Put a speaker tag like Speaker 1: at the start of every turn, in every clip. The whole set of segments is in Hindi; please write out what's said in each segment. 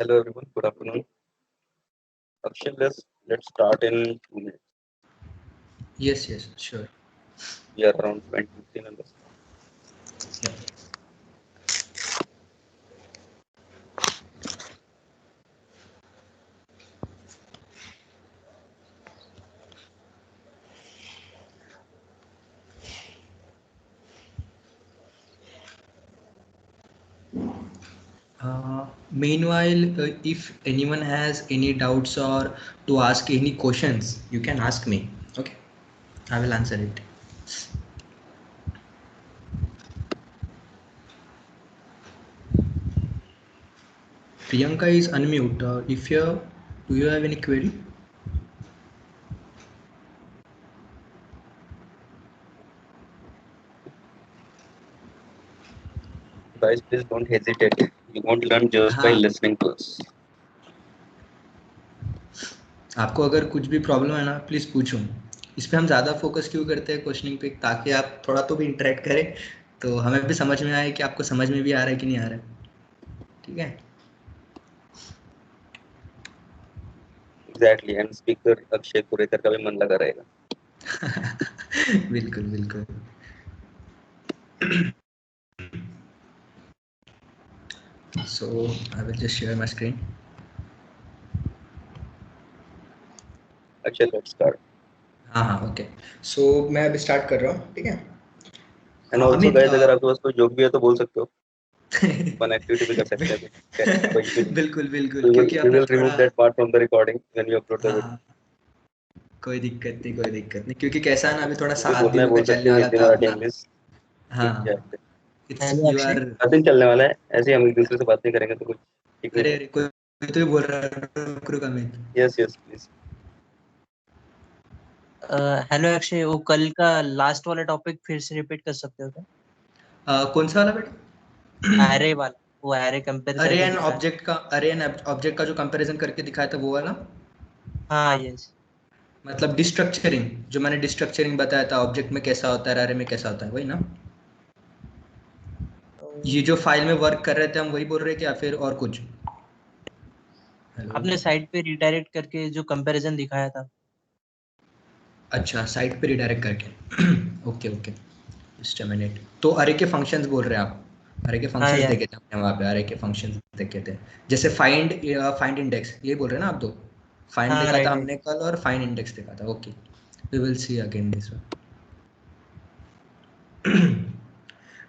Speaker 1: Hello everyone, good afternoon. Akshay, let's start in 2 minutes.
Speaker 2: Yes, sure.
Speaker 1: We are around 20 members.
Speaker 2: Yeah. Meanwhile, if anyone has any doubts or to ask any questions, you can ask me. Okay, I will answer it. Priyanka is unmute. If you do you have any query?
Speaker 1: Guys, please don't hesitate. You won't learn just by
Speaker 2: हाँ,
Speaker 1: listening to us.
Speaker 2: आपको अगर कुछ भी प्रॉब्लम है ना, प्लीज़ पूछो. इस पे हम ज़्यादा फोकस क्यों करते हैं क्वेश्चनिंग पे, ताकि आप थोड़ा तो भी इंटरेक्ट करें, तो हमें भी समझ में आए कि आपको समझ में भी आ रहा है कि नहीं आ रहा है. ठीक है.
Speaker 1: Exactly, and speaker Akshay Kurekar का भी मन लगा रहेगा.
Speaker 2: बिल्कुल बिल्कुल. So I will just share my screen.
Speaker 1: Akshay, let's start.
Speaker 2: हाँ ओके. सो मैं अभी स्टार्ट कर रहा हूँ. ठीक है.
Speaker 1: And also guys, अगर आपके पास कोई जोक भी है तो बोल सकते हो. Fun activity भी कर सकते हैं. कोई issue नहीं.
Speaker 2: बिल्कुल बिल्कुल.
Speaker 1: We
Speaker 2: क्योंकि
Speaker 1: will
Speaker 2: अपना
Speaker 1: remove that part from the recording when you upload the video.
Speaker 2: हाँ, कोई दिक्कत नहीं, क्योंकि कैसा है ना, अभी थोड़ा
Speaker 1: जो भी
Speaker 2: 7
Speaker 1: बोलना है
Speaker 2: दिनों का
Speaker 1: बोल सकते
Speaker 2: चलने
Speaker 1: हो.
Speaker 2: वाला
Speaker 1: हिंदी
Speaker 2: था
Speaker 1: मराठी
Speaker 2: अपना.
Speaker 1: इंग्लिश.
Speaker 2: हाँ, it's
Speaker 3: hello
Speaker 2: you
Speaker 3: Akshay.
Speaker 2: R.
Speaker 1: 7 दिन चलने वाला है. ऐसे ही हम एक दूसरे से बात नहीं करेंगे तो कुछ ठीक नहीं.
Speaker 2: अरे कोई तो भी बोल रहा है, रुक Amit.
Speaker 1: Yes, please.
Speaker 3: Hello Akshay, वो कल का लास्ट वाला टॉपिक फिर से रिपीट कर सकते हो क्या?
Speaker 2: कौन सा वाला बेटा?
Speaker 3: एरे वाला, वो एरे कंपेयर
Speaker 2: अरे
Speaker 3: करके
Speaker 2: एंड
Speaker 3: दिखाया.
Speaker 2: ऑब्जेक्ट का जो कंपैरिजन करके दिखाया था वो वाला.
Speaker 3: हाँ यस.
Speaker 2: मतलब डिस्ट्रक्चरिंग, जो मैंने डिस्ट्रक्चरिंग बताया था, ऑब्जेक्ट में कैसा होता है, अरे में कैसा होता है, वही ना. ये जो फाइल में वर्क कर रहे थे हम, वही बोल रहे हैं क्या फिर और कुछ? हेलो.
Speaker 3: आपने साइट पे रिडायरेक्ट करके जो कंपैरिजन दिखाया था.
Speaker 2: अच्छा, साइट पे रिडायरेक्ट करके. ओके. Just a minute. तो अरे के फंक्शंस बोल रहे हैं आप? अरे के फंक्शंस
Speaker 3: यार.
Speaker 2: देखे थे हमने वहाँ पे. अरे के फंक्शंस देखे थे, जैसे फाइंड इंडेक्स, ये बोल रहे हैं ना आप? दो फाइंड
Speaker 3: हाँ
Speaker 2: देखा था
Speaker 3: राइट.
Speaker 2: हमने कल, और फाइंड इंडेक्स देखा था. Okay, we will see again this one.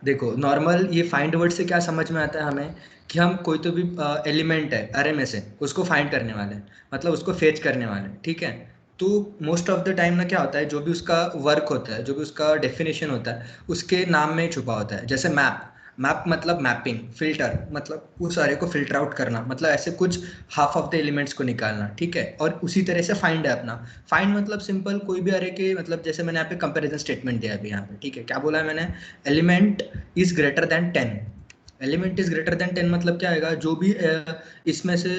Speaker 2: देखो, नॉर्मल ये फाइंड वर्ड से क्या समझ में आता है हमें, कि हम कोई तो भी एलिमेंट है अरे में से, उसको फाइंड करने वाले हैं, मतलब उसको फेच करने वाले हैं. ठीक है. तो मोस्ट ऑफ द टाइम ना क्या होता है, जो भी उसका वर्क होता है, जो भी उसका डेफिनेशन होता है, उसके नाम में ही छुपा होता है. जैसे मैप मतलब मैपिंग, फिल्टर मतलब उस अरे को फिल्टर आउट करना, मतलब ऐसे कुछ हाफ ऑफ द एलिमेंट्स को निकालना. ठीक है. और उसी तरह से फाइंड है अपना. फाइंड मतलब सिंपल, कोई भी अरे के, मतलब जैसे मैंने यहाँ पे कंपैरिजन स्टेटमेंट दिया अभी यहाँ पे. ठीक है. क्या बोला है मैंने? Element is greater than 10. Element is greater than 10 मतलब क्या आएगा, जो भी इसमें से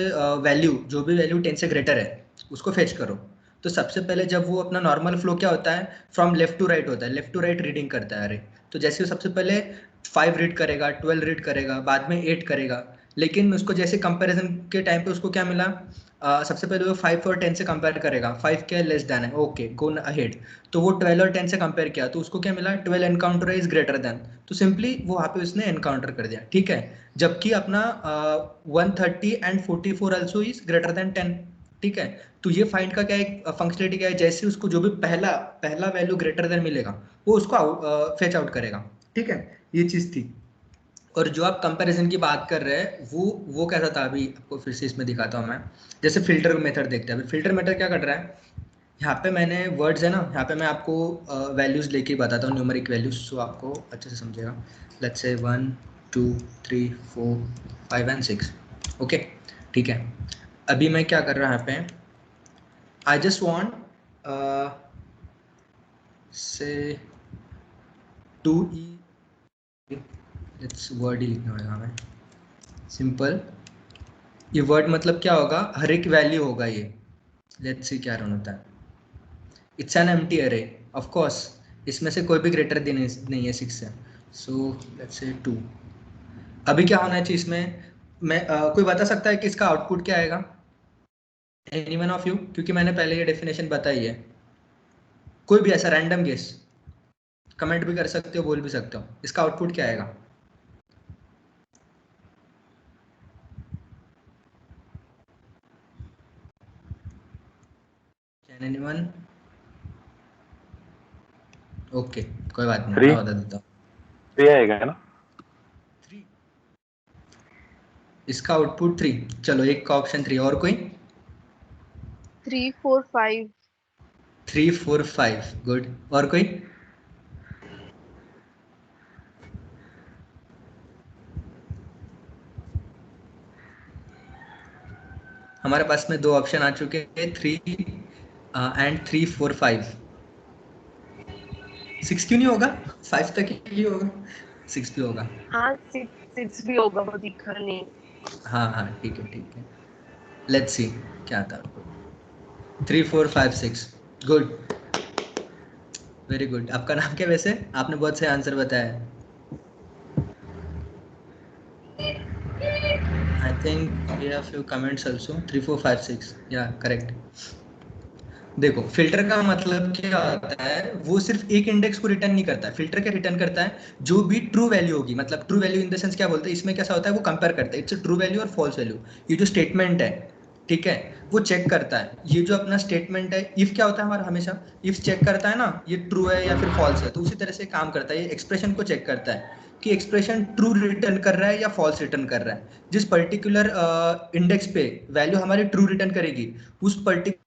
Speaker 2: वैल्यू, जो भी वैल्यू 10 से ग्रेटर है, उसको फेच करो. तो सबसे पहले जब वो अपना नॉर्मल फ्लो क्या होता है, फ्रॉम लेफ्ट टू राइट होता है, लेफ्ट टू राइट रीडिंग करता है अरे. तो जैसे वो सबसे पहले 5 रीड करेगा, 12 रीड करेगा, बाद में 8 करेगा. लेकिन उसको जैसे कंपैरिजन के टाइम पे उसको क्या मिला, सबसे पहले वो 5 और 10 से कंपेयर करेगा. 5 क्या लेस देन है, ओके गो अहेड. तो वो 12 और 10 से कंपेयर किया, तो उसको क्या मिला, 12 एनकाउंटर इज ग्रेटर देन. तो सिंपली वो वहाँ पे उसने एनकाउंटर कर दिया. ठीक है. जबकि अपना 130 and 44 also is greater than 10. ठीक है. तो ये फाइंड का क्या एक फंक्शनलिटी क्या है, जैसे उसको जो भी पहला वैल्यू ग्रेटर देन मिलेगा, वो उसको फेच आउट करेगा. ठीक है. ये चीज़ थी. और जो आप कंपैरिजन की बात कर रहे हैं, वो कैसा था, अभी आपको फिर से इसमें दिखाता हूँ मैं. जैसे फिल्टर मेथड देखते हैं. अभी फिल्टर मेथड क्या कर रहा है, यहाँ पे मैंने वर्ड्स है ना, यहाँ पे मैं आपको वैल्यूज़ लेके ही बताता हूँ, न्यूमेरिक वैल्यूज, सो आपको अच्छे से समझेगा. Let's say 1 2 3 4 5 and 6. ओके. ठीक है. अभी मैं क्या कर रहा हूँ यहाँ पे, आई जस्ट वॉन्ट से 2e, लेट्स वर्ड ही लिखना पड़ेगा हमें. सिंपल. ये वर्ड मतलब क्या होगा, हर एक वैल्यू होगा ये. लेट्स सी क्या रन होता है. इट्स एन एम्प्टी अरे ऑफ कोर्स. इसमें से कोई भी ग्रेटर नहीं है 6 से. So let's say 2. अभी क्या होना चाहिए इसमें, मैं कोई बता सकता है कि इसका आउटपुट क्या आएगा? Anyone of you? क्योंकि मैंने पहले ये डेफिनेशन बताई है। कोई भी ऐसा रैंडम गेस, कमेंट भी कर सकते हो, बोल भी सकते हो, इसका आउटपुट क्या आएगा? Can anyone? ओके, कोई बात नहीं, मैं बता देता हूँ।
Speaker 4: 3 आएगा ना?
Speaker 2: 3, इसका आउटपुट 3। चलो, एक का ऑप्शन 3, और कोई?
Speaker 5: 3 4 5
Speaker 2: 3 4 5, गुड। और कोई? हमारे पास में 2 ऑप्शन आ चुके हैं, 3 एंड 3 4 5। 6 क्यों नहीं होगा? 5 तक ही होगा, 6 भी होगा।
Speaker 5: हाँ 6 भी होगा, वो दिखा नहीं।
Speaker 2: हाँ हाँ, ठीक है ठीक है, लेट्स सी क्या था। 3 4 5 6, गुड, वेरी गुड। आपका नाम क्या वैसे? आपने बहुत से आंसर बताया। I think we have few comments also. 3 4 5 6, yeah, correct. देखो, फिल्टर का मतलब क्या होता है, वो सिर्फ एक इंडेक्स को रिटर्न नहीं करता है। फिल्टर क्या रिटर्न करता है? जो भी ट्रू वैल्यू होगी, मतलब true value in the sense क्या बोलते हैं, इसमें कैसा होता है, वो कंपेयर करता है, इट्स ट्रू वैल्यू और फॉल्स वैल्यू। ये जो स्टेटमेंट है, ठीक है, वो चेक करता है। ये जो अपना स्टेटमेंट है, इफ क्या होता है हमारा, हमेशा इफ चेक करता है ना, ये ट्रू है या फिर फॉल्स है, तो उसी तरह से काम करता है। ये एक्सप्रेशन को चेक करता है कि एक्सप्रेशन ट्रू रिटर्न कर रहा है या फॉल्स रिटर्न कर रहा है। जिस पर्टिकुलर इंडेक्स पे वैल्यू हमारी ट्रू रिटर्न करेगी, उस पर्टिकुलर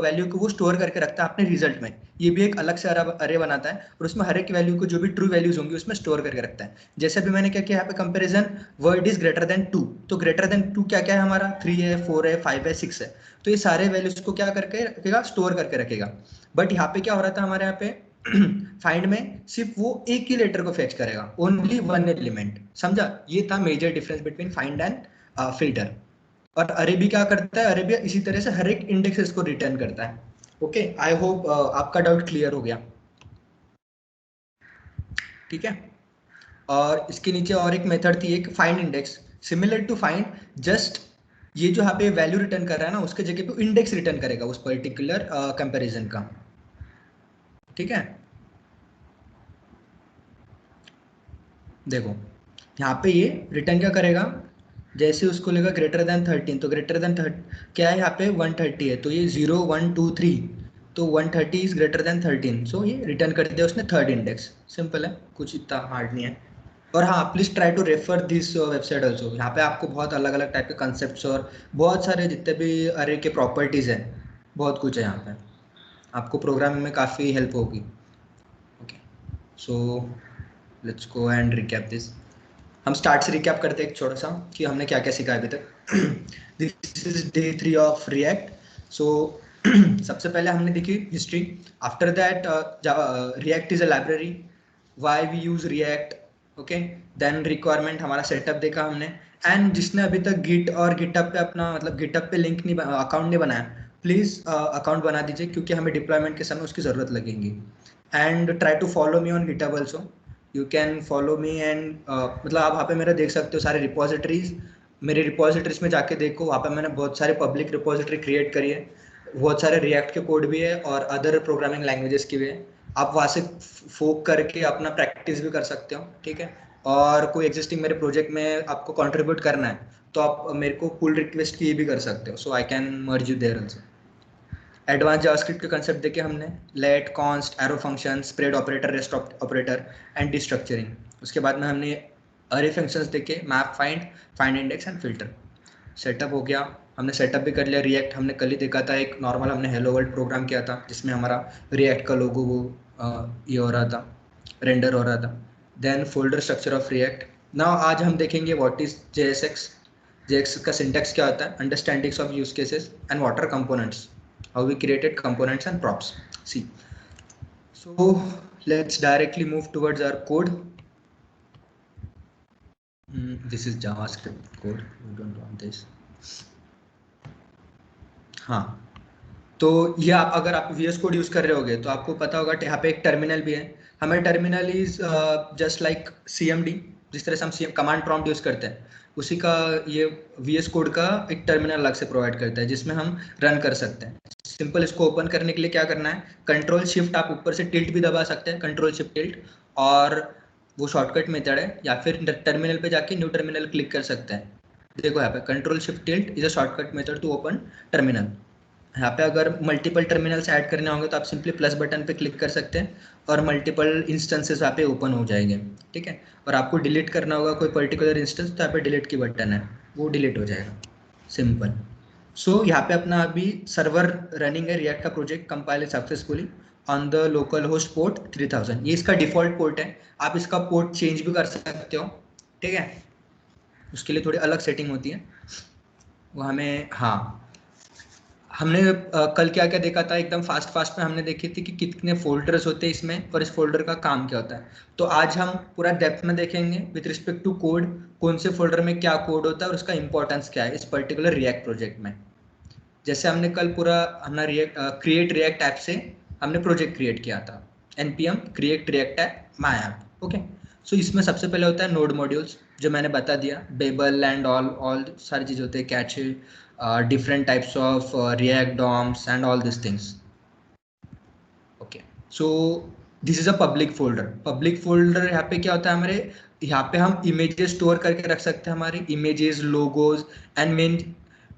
Speaker 2: वैल्यू को वो स्टोर करके रखता है अपने रिजल्ट में। ये भी एक अलग से अरे बनाता है, और उसमें हर एक वैल्यू को जो भी ट्रू वैल्यूज होंगी उसमें स्टोर करके रखता है। जैसे भी मैंने क्या किया यहाँ पे comparison, word is greater than 2, तो ग्रेटर देन 2 क्या क्या है हमारा, 3 है, 4 है, 5 है, 6 है। तो ये सारे वैल्यूज को क्या करके रखेगा, स्टोर करके रखेगा। बट यहाँ पे क्या हो रहा था हमारे यहाँ पे, फाइंड में सिर्फ वो एक ही लेटर को फेच करेगा, ओनली वन एलिमेंट। समझा? ये था major difference between find and filter. और अरे भी क्या करता है, अरे भी इसी तरह से हर एक इंडेक्सेस को रिटर्न करता है। ओके, आई होप आपका डाउट क्लियर हो गया। ठीक है, और इसके नीचे और एक मेथड थी, एक find index, similar to find, just ये जो यहाँ पे वैल्यू रिटर्न कर रहा है ना, उसके जगह पे इंडेक्स रिटर्न करेगा उस पर्टिकुलर कंपैरिजन का। ठीक है, देखो यहाँ पे ये रिटर्न क्या करेगा, जैसे उसको लेगा ग्रेटर देन 13, तो ग्रेटर देन 30 क्या है यहाँ पे, 130 है, तो ये 0 1 2 3, तो 130 इज ग्रेटर देन 13, सो ये रिटर्न कर दिया उसने थर्ड इंडेक्स। सिंपल है, कुछ इतना हार्ड नहीं है। और हाँ, please try to refer this website also. यहाँ पे आपको बहुत अलग अलग टाइप के कंसेप्ट और बहुत सारे जितने भी अरे के प्रॉपर्टीज हैं, बहुत कुछ है यहाँ पे, आपको प्रोग्रामिंग में काफ़ी हेल्प होगी। Okay, so let's go and recap this. हम स्टार्ट से रिकैप करते हैं एक छोटा सा कि हमने क्या क्या सीखा अभी तक। This is day 3 of React. So सबसे पहले हमने देखी history, after that React is a library, why we use React, okay, then requirement, हमारा सेटअप देखा हमने। एंड जिसने अभी तक गिट और गिटअप पे अपना मतलब गिटअप पे लिंक नहीं, अकाउंट नहीं बनाया, प्लीज़ अकाउंट बना दीजिए, क्योंकि हमें डिप्लॉयमेंट के समय उसकी ज़रूरत लगेगी। And try to follow me on GitHub also, you can follow me and मतलब आप वहाँ पे मेरा देख सकते हो सारे रिपोजिटरीज। मेरे रिपोजिटरीज में जाके देखो, वहाँ पे मैंने बहुत सारे पब्लिक रिपोजिटरी क्रिएट करी है, बहुत सारे रिएक्ट के कोड भी है और अदर प्रोग्रामिंग लैंग्वेजेस की भी है। आप वहाँ से फोक करके अपना प्रैक्टिस भी कर सकते हो। ठीक है, और कोई एग्जिस्टिंग मेरे प्रोजेक्ट में आपको कंट्रीब्यूट करना है तो आप मेरे को पुल रिक्वेस्ट की भी कर सकते हो, so I can merge you there also. Advance JavaScript के कंसेप्ट देखे हमने, let, const, arrow function, spread operator, rest operator and destructuring. उसके बाद में हमने अरे फंक्शंस देखे, map, find, find index and filter. Setup हो गया, हमने सेटअप भी कर लिया। रिएक्ट हमने कल ही देखा था, एक नॉर्मल हमने हेलो वर्ल्ड प्रोग्राम किया था जिसमें हमारा रिएक्ट का लोगो वो ये हो रहा था, रेंडर हो रहा था। Then folder structure of React. Now आज हम देखेंगे व्हाट इज जेएसएक्स, जेएक्स का सिंटैक्स क्या होता है, understandings of use cases and what are components, how we created components and props. See, so let's directly move towards our code. This is JavaScript code, we don't want this. हाँ, तो ये आप अगर आप VS कोड यूज कर रहे होगे तो आपको पता होगा यहाँ पे एक टर्मिनल भी है। हमें terminal is just like CMD, जिस तरह से हम कमांड प्रॉम्प्ट यूज करते हैं, उसी का ये VS कोड का एक टर्मिनल अलग से प्रोवाइड करता है जिसमें हम रन कर सकते हैं। सिंपल इसको ओपन करने के लिए क्या करना है, कंट्रोल शिफ्ट, आप ऊपर से टिल्ट भी दबा सकते हैं, कंट्रोल शिफ्ट टिल्ट, और वो शॉर्टकट मेथड है, या फिर टर्मिनल पे जाके न्यू टर्मिनल क्लिक कर सकते हैं। देखो यहाँ पे control shift tilt is a shortcut method to open terminal. यहाँ पे अगर मल्टीपल टर्मिनल्स ऐड करने होंगे तो आप सिंपली प्लस बटन पे क्लिक कर सकते हैं और मल्टीपल इंस्टेंसेस यहाँ पे ओपन हो जाएंगे, ठीक है। और आपको डिलीट करना होगा कोई पर्टिकुलर इंस्टेंस, तो यहाँ पे डिलीट की बटन है, वो डिलीट हो जाएगा, सिंपल। सो यहाँ पे अपना अभी सर्वर रनिंग है, रिएक्ट का project compile successfully on the local host port 3000। ये इसका डिफॉल्ट पोर्ट है, आप इसका पोर्ट चेंज भी कर सकते हो, ठीक है। उसके लिए थोड़ी अलग सेटिंग होती है वो हमें, हाँ। हमने कल क्या क्या देखा था, एकदम फास्ट में हमने देखी थी कि कितने फोल्डर्स होते हैं इसमें और इस फोल्डर का काम क्या होता है। तो आज हम पूरा डेप्थ में देखेंगे विथ रिस्पेक्ट टू कोड, कौन से फोल्डर में क्या कोड होता है और उसका इंपॉर्टेंस क्या है इस पर्टिकुलर रिएक्ट प्रोजेक्ट में। जैसे हमने कल पूरा हमने क्रिएट रिएक्ट ऐप से हमने प्रोजेक्ट क्रिएट किया था, npm create React app my app, okay. So इसमें सबसे पहले होता है नोड मॉड्यूल्स, जो मैंने बता दिया, बेबल एंड ऑल सारी चीज़ होते हैं, cache, different types of React DOMs and all these things. Okay, so this is a public folder. Public folder यहाँ पे क्या होता है, हमारे यहाँ पे हम images स्टोर करके रख सकते हैं, हमारी images, logos and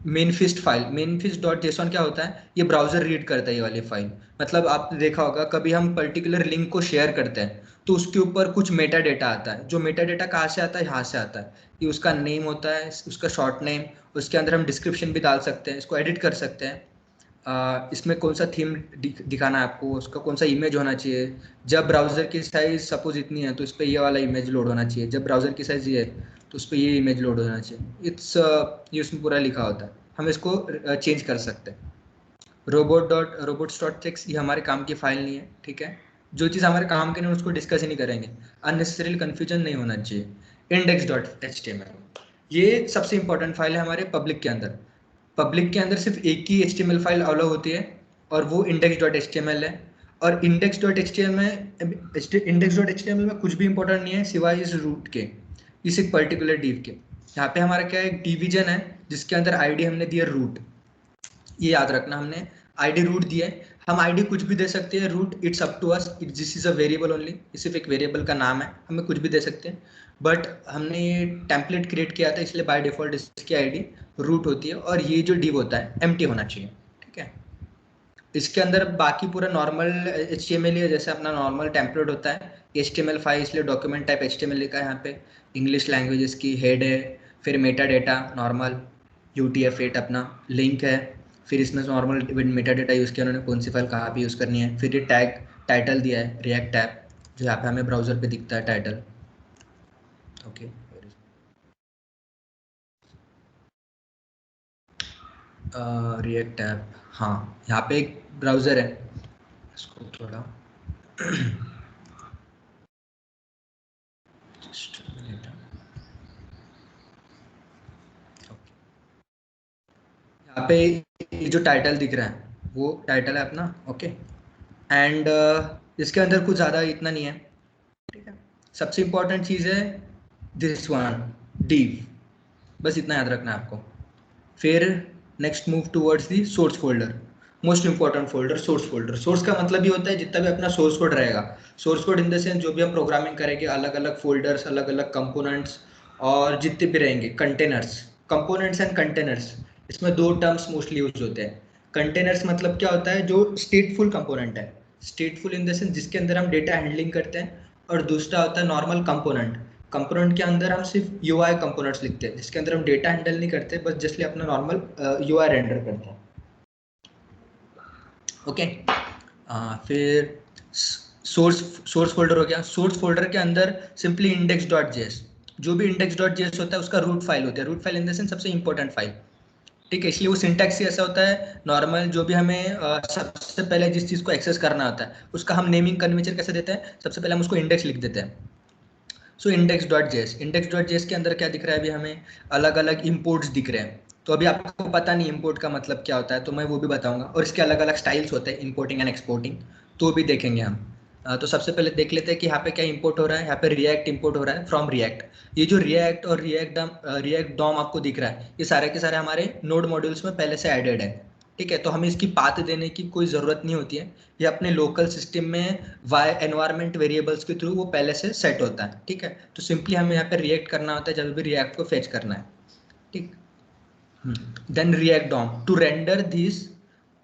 Speaker 2: mainfist file. mainfist.json क्या होता है, ये ब्राउजर रीड करता है ये वाली फाइल। मतलब आपने देखा होगा कभी हम पर्टिकुलर लिंक को शेयर करते हैं तो उसके ऊपर कुछ मेटा डेटा आता है, जो मेटा डेटा कहाँ से आता है, यहाँ से आता है। ये उसका नेम होता है, उसका शॉर्ट नेम, उसके अंदर हम डिस्क्रिप्शन भी डाल सकते हैं, इसको एडिट कर सकते हैं। इसमें कौन सा थीम दिखाना है आपको, उसका कौन सा इमेज होना चाहिए, जब ब्राउज़र की साइज़ सपोज इतनी है तो इस पर ये वाला इमेज लोड होना चाहिए, जब ब्राउज़र की साइज़ ये है तो उस पर ये इमेज लोड होना चाहिए। ये उसमें पूरा लिखा होता है, हम इसको चेंज कर सकते हैं। robots.txt ये हमारे काम की फाइल नहीं है, ठीक है। जो चीज़ हमारे काम के नहीं उसको डिस्कस ही नहीं करेंगे, अननेसेसरी कन्फ्यूजन नहीं होना चाहिए। index.html ये सबसे इंपॉर्टेंट फाइल है हमारे पब्लिक के अंदर। पब्लिक के अंदर सिर्फ एक ही HTML फाइल अलाउ होती है और वो index.html है। और index.html में कुछ भी इंपॉर्टेंट नहीं है सिवाय इस रूट के, इस एक पर्टिकुलर डिव के। यहाँ पे हमारा क्या है, एक डिवीजन है जिसके अंदर आईडी हमने दिया रूट, ये याद रखना, हमने आईडी रूट दिया है। हम आईडी कुछ भी दे सकते हैं, root it's up to us, this is a variable only, सिर्फ एक वेरिएबल का नाम है, हमें कुछ भी दे सकते हैं। बट हमने ये टेम्पलेट क्रिएट किया था इसलिए बाय डिफॉल्ट इसकी आईडी रूट होती है और ये जो डिव होता है एम्प्टी होना चाहिए, ठीक है। इसके अंदर बाकी पूरा नॉर्मल HTML है, जैसे अपना नॉर्मल टेम्पलेट होता है HTML फाइल, इसलिए डॉक्यूमेंट टाइप HTML लिखा है यहाँ पे। इंग्लिश लैंग्वेजेस की हेड है, फिर मेटा डेटा नॉर्मल UTF-8 अपना लिंक है, फिर इसमें नॉर्मल मेटा डेटा यूज़ किया उन्होंने, कौन सी फाइल कहाँ पे यूज़ करनी है। फिर ये टैग टाइटल दिया है रिएक्ट ऐप, जो यहाँ पे हमें ब्राउजर पे दिखता है टाइटल, ओके। रिएक्ट ऐप, हाँ यहाँ पे एक ब्राउज़र है, इसको थोड़ा यहाँ पे ये जो टाइटल दिख रहा है वो टाइटल है अपना, ओके। एंड इसके अंदर कुछ ज़्यादा इतना नहीं है, ठीक है। सबसे इम्पोर्टेंट चीज़ है दिस वन, div, बस इतना याद रखना है आपको। फिर next move towards the source folder, most important folder source folder. Source का मतलब ये होता है जितना भी अपना सोर्स कोड रहेगा, source code in the sense जो भी हम प्रोग्रामिंग करेंगे, अलग अलग फोल्डर्स, अलग अलग कंपोनेंट्स, और जितने भी रहेंगे कंटेनर्स, कंपोनेंट्स एंड कंटेनर्स, इसमें दो टर्म्स मोस्टली यूज होते हैं। कंटेनर्स मतलब क्या होता है, जो स्टेटफुल कंपोनेंट है, स्टेटफुल इन द सेंस जिसके अंदर हम डेटा हैंडलिंग करते हैं, और दूसरा होता है नॉर्मल कंपोनेंट। कंपोनेंट के अंदर हम सिर्फ UI कंपोनेंट्स लिखते हैं, जिसके अंदर हम डेटा हैंडल नहीं करते, बस जस्ट अपना नॉर्मल UI रेंडर करते हैं, ओके। फिर सोर्स फोल्डर हो गया। सोर्स फोल्डर के अंदर सिंपली index.js, जो भी index.js होता है उसका रूट फाइल होता है, root file in the sense सबसे इंपॉर्टेंट फाइल, ठीक है। इसलिए वो सिंटैक्स ही ऐसा होता है नॉर्मल, जो भी हमें सबसे पहले जिस चीज़ को एक्सेस करना होता है उसका हम नेमिंग कन्वेंशन कैसे देते हैं, सबसे पहले हम उसको इंडेक्स लिख देते हैं। सो index.js के अंदर क्या दिख रहा है, अभी हमें अलग अलग इंपोर्ट्स दिख रहे हैं। तो अभी आपको पता नहीं इंपोर्ट का मतलब क्या होता है, तो मैं वो भी बताऊंगा, और इसके अलग अलग स्टाइल्स होते हैं इंपोर्टिंग एंड एक्सपोर्टिंग, तो भी देखेंगे हम। तो सबसे पहले देख लेते हैं कि यहाँ पे क्या इंपोर्ट हो रहा है। यहाँ पे रिएक्ट इंपोर्ट हो रहा है फ्रॉम रिएक्ट। ये जो रिएक्ट और रिएक्ट डॉम आपको दिख रहा है, ये सारे के सारे हमारे नोड मॉड्यूल्स में पहले से एडेड है, ठीक है। तो हमें इसकी पाथ देने की कोई ज़रूरत नहीं होती है, ये अपने लोकल सिस्टम में वाई एनवायरमेंट वेरिएबल्स के थ्रू वो पहले से सेट होता है, ठीक है। तो सिंपली हमें यहाँ पे रिएक्ट करना होता है जब भी रिएक्ट को फेच करना है, ठीक। Then React DOM to render this,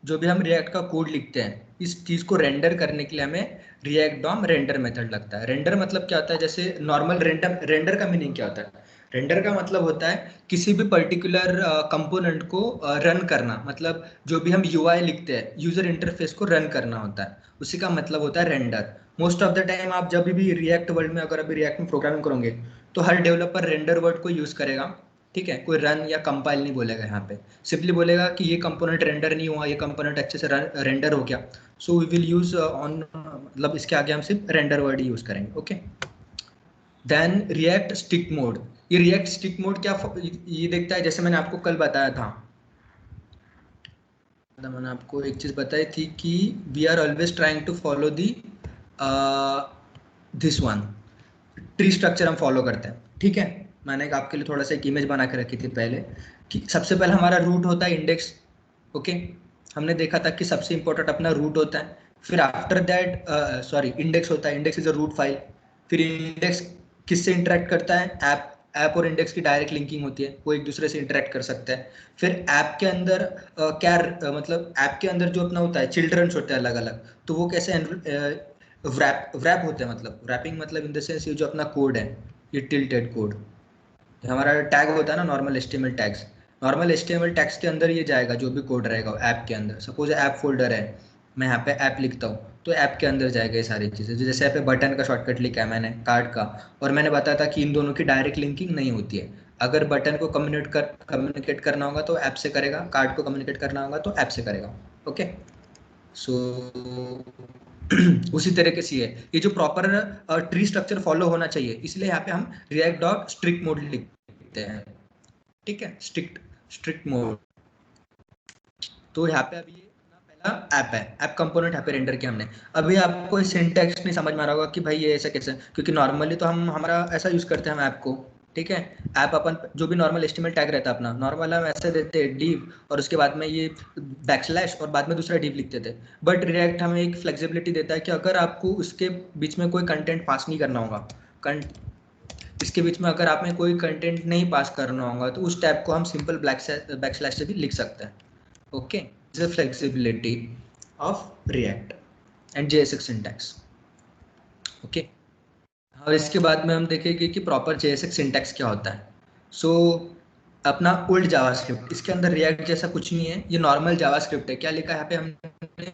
Speaker 2: जो भी हम रिएक्ट का कोड लिखते हैं इस चीज़ को रेंडर करने के लिए हमें रिएक्ट डॉम रेंडर मेथड लगता है। रेंडर मतलब क्या होता है, जैसे नॉर्मल रेंडर का मीनिंग क्या होता है? रेंडर का मतलब होता है किसी भी पर्टिकुलर कंपोनेंट को रन करना, मतलब जो भी हम यूआई लिखते हैं यूजर इंटरफेस को रन करना होता है, उसी का मतलब होता है render. Most of the time आप जब भी रिएक्ट वर्ल्ड में अगर अभी रिएक्ट में प्रोग्रामिंग करोगे तो हर डेवलपर रेंडर वर्ड को यूज करेगा, ठीक है। कोई रन या कंपाइल नहीं बोलेगा, यहाँ पे सिंपली बोलेगा कि ये कंपोनेंट रेंडर नहीं हुआ, ये कंपोनेंट अच्छे से रेंडर हो गया, so we will use on, मतलब इसके आगे हम सिर्फ रेंडर वर्ड ही यूज करेंगे, okay. Then React strict mode. ये रिएक्ट स्टिक मोड क्या ये देखता है, जैसे मैंने आपको कल बताया था, मैंने आपको एक चीज बताई थी कि we are always trying to follow the this one tree structure हम फॉलो करते हैं, ठीक है। मैंने आपके लिए थोड़ा सा एक इमेज बना के रखी थी पहले कि सबसे पहले हमारा रूट होता है इंडेक्स, ओके। हमने देखा था कि सबसे इंपॉर्टेंट अपना रूट होता है, फिर आफ्टर दैट इंडेक्स होता है, index is a root file. फिर इंडेक्स किससे इंटरेक्ट करता है? ऐप और इंडेक्स की डायरेक्ट लिंकिंग होती है, वो एक दूसरे से इंटरेक्ट कर सकते हैं। फिर ऐप के अंदर मतलब ऐप के अंदर जो अपना होता है चिल्ड्रंस होते हैं अलग अलग, तो वो कैसे व्रैप होते हैं, मतलब रैपिंग मतलब इन द सेंस ये जो अपना कोड है ये टिल्टेड कोड, हमारा टैग होता है ना normal HTML tags, normal HTML tags के अंदर ये जाएगा जो भी कोड रहेगा ऐप के अंदर। सपोज ऐप फोल्डर है, मैं यहाँ पे ऐप लिखता हूँ तो ऐप के अंदर जाएगा ये सारी चीज़ें। जैसे यहाँ पे बटन का शॉर्टकट लिखा है मैंने, कार्ड का, और मैंने बताया था कि इन दोनों की डायरेक्ट लिंकिंग नहीं होती है। अगर बटन को कम्युनिकेट करना होगा तो ऐप से करेगा, कार्ड को कम्युनिकेट करना होगा तो ऐप से करेगा, ओके। सो उसी तरीके से है ये जो प्रॉपर ट्री स्ट्रक्चर फॉलो होना चाहिए, इसलिए यहाँ पे हम रिएक्ट डॉट स्ट्रिक्ट मोड लिखते हैं, ठीक है। Strict mode. तो यहाँ पे अभी ये अपना पहला ऐप है, ऐप कंपोनेंट यहाँ पे रेंडर किया हमने। अभी आपको सिंटैक्स नहीं समझ में आ रहा होगा कि भाई ये ऐसा कैसे, क्योंकि नॉर्मली तो हम हमारा ऐसा यूज करते हैं हम ऐप को, ठीक है। ऐप अपन जो भी नॉर्मल एचटीएमएल टैग रहता है अपना, नॉर्मल हम ऐसे देते हैं डिव और उसके बाद में ये बैकस्लैश और बाद में दूसरा डिव लिखते थे। बट रिएक्ट हमें एक फ्लेक्सिबिलिटी देता है कि अगर आपको उसके बीच में कोई कंटेंट पास नहीं करना होगा, इसके बीच में अगर आप में कोई कंटेंट नहीं पास करना होगा तो उस टैब को हम सिंपल बैकस्लैश से भी लिख सकते हैं, okay. This is flexibility of react and JSX syntax, okay. और इसके बाद में हम देखेंगे कि प्रॉपर JSX सिंटैक्स क्या होता है। सो अपना ओल्ड जावास्क्रिप्ट, इसके अंदर रिएक्ट जैसा कुछ नहीं है, ये नॉर्मल जावास्क्रिप्ट है। क्या लिखा है यहाँ पे हमने?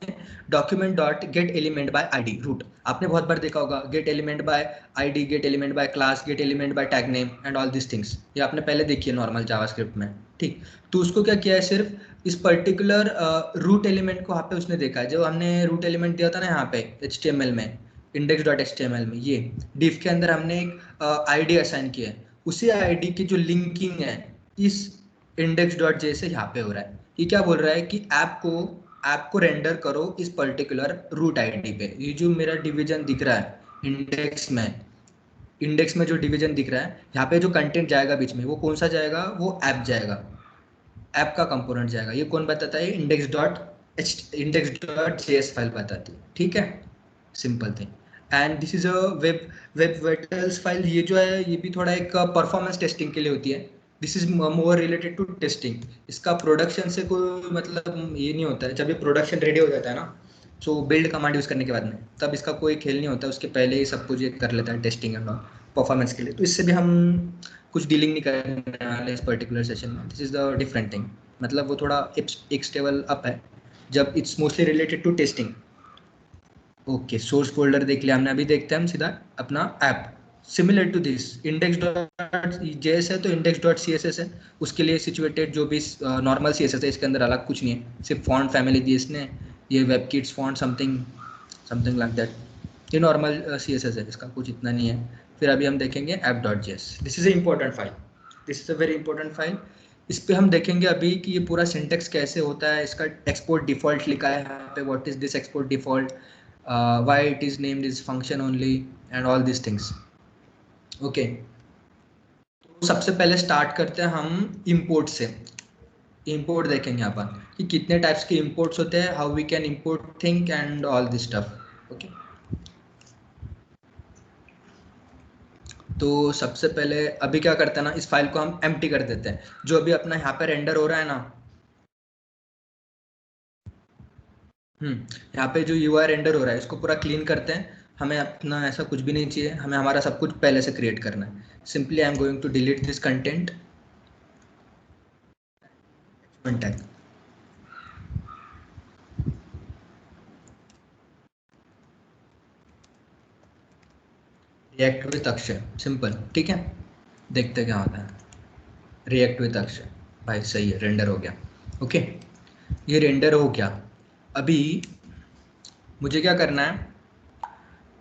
Speaker 2: Document dot get element by ID root, आपने बहुत बार देखा होगा, get element by ID, get element by class, get element by tag name and all this things, ये आपने पहले देखी है नॉर्मल जावास्क्रिप्ट में, ठीक। तो उसको क्या किया है, सिर्फ इस पर्टिकुलर रूट एलिमेंट को यहाँ पे उसने देखा है, जो हमने रूट एलिमेंट दिया था ना यहाँ पे HTML में, index.html में, ये div के अंदर हमने एक आईडी असाइन किया है, उसी आईडी की जो लिंकिंग है इस index.js से यहाँ पे हो रहा है। ये क्या बोल रहा है कि ऐप को रेंडर करो इस पर्टिकुलर रूट आईडी पे। ये जो मेरा डिवीजन दिख रहा है इंडेक्स में जो डिवीजन दिख रहा है, यहाँ पे जो कंटेंट जाएगा बीच में वो कौन सा जाएगा? वो ऐप जाएगा, ऐप का कंपोनेंट जाएगा। ये कौन बताता है? index.js फाइल बताती है, ठीक है। Simple thing. And this is a web vitals file. ये जो है ये भी थोड़ा एक परफॉर्मेंस टेस्टिंग के लिए होती है। This is more related to testing. इसका प्रोडक्शन से कोई मतलब ये नहीं होता है। जब ये प्रोडक्शन रेडी हो जाता है ना, सो बिल्ड कमांड यूज करने के बाद में, तब इसका कोई खेल नहीं होता, उसके पहले ही सब कुछ ये कर लेता है टेस्टिंग एंड परफॉर्मेंस के लिए। तो इससे भी हम कुछ डीलिंग नहीं करने वाले इस पर्टिकुलर सेशन में। This is the different thing, मतलब वो थोड़ा एक स्टेबल अप है जब it's mostly related to testing, okay. Source folder देख लिया हमने। अभी देखते हैं हम सीधा अपना app. Similar to this index.js है तो index.css है, उसके लिए सिचुएटेड जो भी नॉर्मल CSS है, इसके अंदर अलग कुछ नहीं है, सिर्फ फॉन्ट फैमिली दी इसने, ये वेबकिट्स फॉन्ट समथिंग लाइक दैट, ये नॉर्मल CSS है, इसका कुछ इतना नहीं है। फिर अभी हम देखेंगे app.js। This is a important file, this is a very important file. इस पे हम देखेंगे अभी कि ये पूरा सिंटेक्स कैसे होता है। इसका एक्सपोर्ट डिफॉल्ट लिखा है यहाँ पे, what is this export default, why it is named this function only and all these things. Okay तो सबसे पहले स्टार्ट करते हैं हम इंपोर्ट से. इंपोर्ट देखेंगे यहाँ पर कि कितने टाइप्स के इंपोर्ट्स होते हैं, how we can import thing and all this stuff. Okay तो सबसे पहले अभी क्या करते हैं ना, इस फाइल को हम एम्प्टी कर देते हैं. जो अभी अपना यहाँ पे रेंडर हो रहा है ना, यहाँ पे जो UI रेंडर हो रहा है इसको पूरा क्लीन करते हैं. हमें अपना ऐसा कुछ भी नहीं चाहिए, हमें हमारा सब कुछ पहले से क्रिएट करना है. Simply I am going to delete this content. React with Akshay, simple. ठीक है, देखते क्या होता है. रिएक्ट विथ अक्षय, भाई सही है, रेंडर हो गया. ओके ये रेंडर हो गया. अभी मुझे क्या करना है,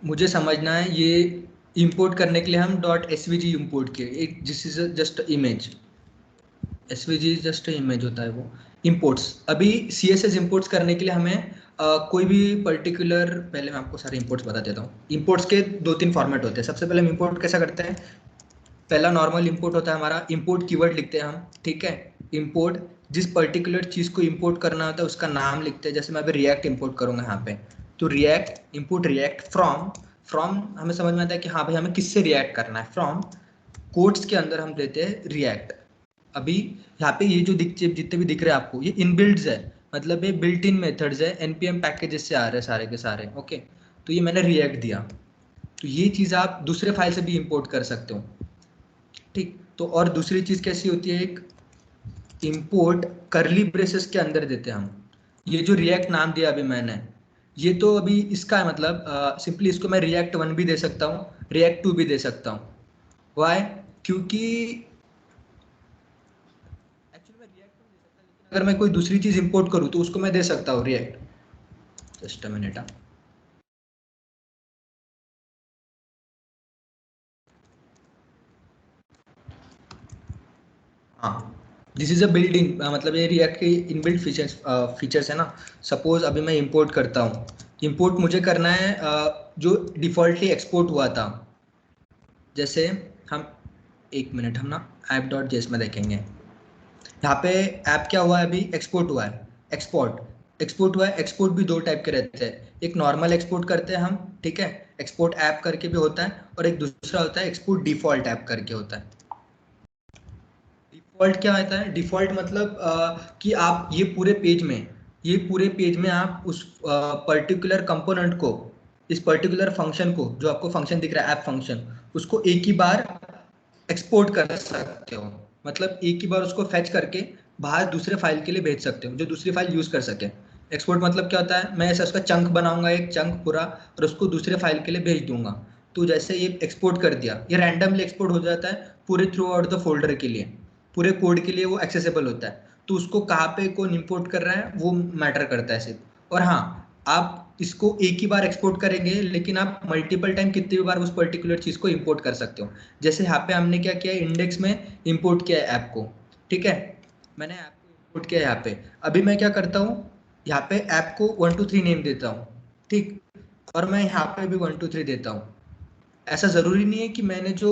Speaker 2: मुझे समझना है ये इंपोर्ट करने के लिए हम .svg इंपोर्ट किए. एक this is just image, svg just image होता है वो. इंपोर्ट्स, अभी css इंपोर्ट्स करने के लिए हमें कोई भी पर्टिकुलर, पहले मैं आपको सारे इंपोर्ट्स बता देता हूँ. इंपोर्ट्स के 2-3 फॉर्मेट होते हैं. सबसे पहले हम इंपोर्ट कैसा करते हैं, पहला नॉर्मल इंपोर्ट होता है हमारा. इंपोर्ट कीवर्ड लिखते हैं हम, ठीक है. इंपोर्ट जिस पर्टिकुलर चीज़ को इंपोर्ट करना होता है उसका नाम लिखते हैं. जैसे मैं अभी रिएक्ट इंपोर्ट करूँगा यहाँ पे, तो रिएक्ट इंपोर्ट रिएक्ट फ्रॉम हमें समझ में आता है कि हाँ भाई हमें किससे रिएक्ट करना है. फ्रॉम कोट्स के अंदर हम देते हैं रिएक्ट. अभी यहाँ पे ये जो जितने भी दिख रहे हैं आपको, ये इनबिल्ड्स है, मतलब ये बिल्ट इन मेथड्स है, npm पैकेजेस से आ रहे हैं सारे के सारे. ओके तो ये मैंने रिएक्ट दिया, तो ये चीज़ आप दूसरे फाइल से भी इंपोर्ट कर सकते हो. ठीक, तो और दूसरी चीज़ कैसी होती है, एक इंपोर्ट करली ब्रेसेस के अंदर देते हैं हम. ये जो रिएक्ट नाम दिया अभी मैंने, ये तो अभी इसका है, मतलब सिंपली इसको मैं रिएक्ट 1 भी दे सकता हूँ, रिएक्ट 2 भी दे सकता हूँ. वाई, क्योंकि एक्चुअली मैं रिएक्ट नहीं दे सकता, लेकिन अगर मैं कोई दूसरी चीज़ इंपोर्ट करूँ तो उसको मैं दे सकता हूँ रिएक्ट. Just a minute. हाँ, this is a built in, मतलब ये रिएक्ट के इनबिल्ट फीचर्स है ना. सपोज अभी मैं इंपोर्ट करता हूँ, इंपोर्ट मुझे करना है जो डिफॉल्टली एक्सपोर्ट हुआ था. जैसे हम, एक मिनट, हम ना app.js में देखेंगे. यहाँ पे ऐप क्या हुआ है, अभी एक्सपोर्ट हुआ है. एक्सपोर्ट हुआ है. एक्सपोर्ट भी 2 टाइप के रहते हैं. एक नॉर्मल एक्सपोर्ट करते हैं हम, ठीक है, एक्सपोर्ट ऐप करके भी होता है, और एक दूसरा होता है एक्सपोर्ट डिफॉल्ट ऐप करके होता है. डिफॉल्ट क्या होता है, डिफॉल्ट मतलब कि आप ये पूरे पेज में आप उस पर्टिकुलर कंपोनेंट को, इस पर्टिकुलर फंक्शन को, जो आपको फंक्शन दिख रहा है ऐप फंक्शन, उसको एक ही बार एक्सपोर्ट कर सकते हो. मतलब एक ही बार उसको फेच करके बाहर दूसरे फाइल के लिए भेज सकते हो, जो दूसरी फाइल यूज कर सके. एक्सपोर्ट मतलब क्या होता है, मैं ऐसा उसका चंक बनाऊंगा, एक चंक पूरा, और उसको दूसरे फाइल के लिए भेज दूंगा. तो जैसे ये एक्सपोर्ट कर दिया, ये रैंडमली एक्सपोर्ट हो जाता है पूरे थ्रू आउट द फोल्डर के लिए, पूरे कोड के लिए वो एक्सेसिबल होता है. तो उसको कहाँ पे कौन इंपोर्ट कर रहा है वो मैटर करता है सिर्फ. और हाँ, आप इसको एक ही बार एक्सपोर्ट करेंगे, लेकिन आप मल्टीपल टाइम कितनी भी बार उस पर्टिकुलर चीज़ को इंपोर्ट कर सकते हो. जैसे यहाँ पे हमने क्या किया, इंडेक्स में इंपोर्ट किया है ऐप को, ठीक है, मैंने ऐप को इंपोर्ट किया है यहाँ पे. अभी मैं क्या करता हूँ, यहाँ पे ऐप को 1 2 3 नेम देता हूँ, ठीक, और मैं यहाँ पे भी 1 2 3 देता हूँ. ऐसा ज़रूरी नहीं है कि मैंने जो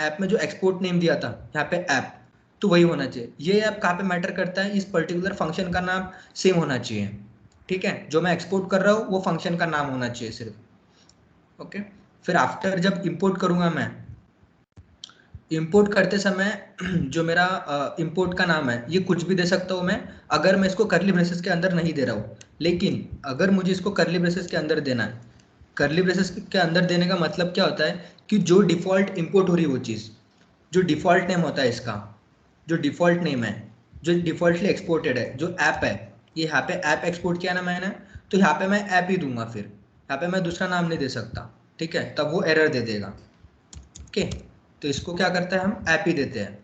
Speaker 2: ऐप में जो एक्सपोर्ट नेम दिया था यहाँ पे ऐप, तो वही होना चाहिए. ये ऐप कहाँ पे मैटर करता है, इस पर्टिकुलर फंक्शन का नाम सेम होना चाहिए. ठीक है, जो मैं एक्सपोर्ट कर रहा हूँ वो फंक्शन का नाम होना चाहिए सिर्फ. ओके, फिर आफ्टर जब इंपोर्ट करूँगा मैं, इंपोर्ट करते समय जो मेरा इंपोर्ट का नाम है, ये कुछ भी दे सकता हूँ मैं, अगर मैं इसको करली ब्रेसेस के अंदर नहीं दे रहा हूँ. लेकिन अगर मुझे इसको करली ब्रेसेस के अंदर देना है, करली ब्रेसेस के अंदर देने का मतलब क्या होता है कि जो डिफ़ॉल्ट इंपोर्ट हो रही है वो चीज़, जो डिफ़ॉल्ट नेम होता है इसका, जो डिफ़ॉल्ट नेम है, जो डिफ़ॉल्टली एक्सपोर्टेड है, जो ऐप है, ये यहाँ पे ऐप एक्सपोर्ट किया ना मैंने, तो यहाँ पे मैं ऐप ही दूंगा. फिर यहाँ पे मैं दूसरा नाम नहीं दे सकता, ठीक है, तब वो एरर दे देगा. ओके, तो इसको क्या करता है, हम ऐप ही देते हैं.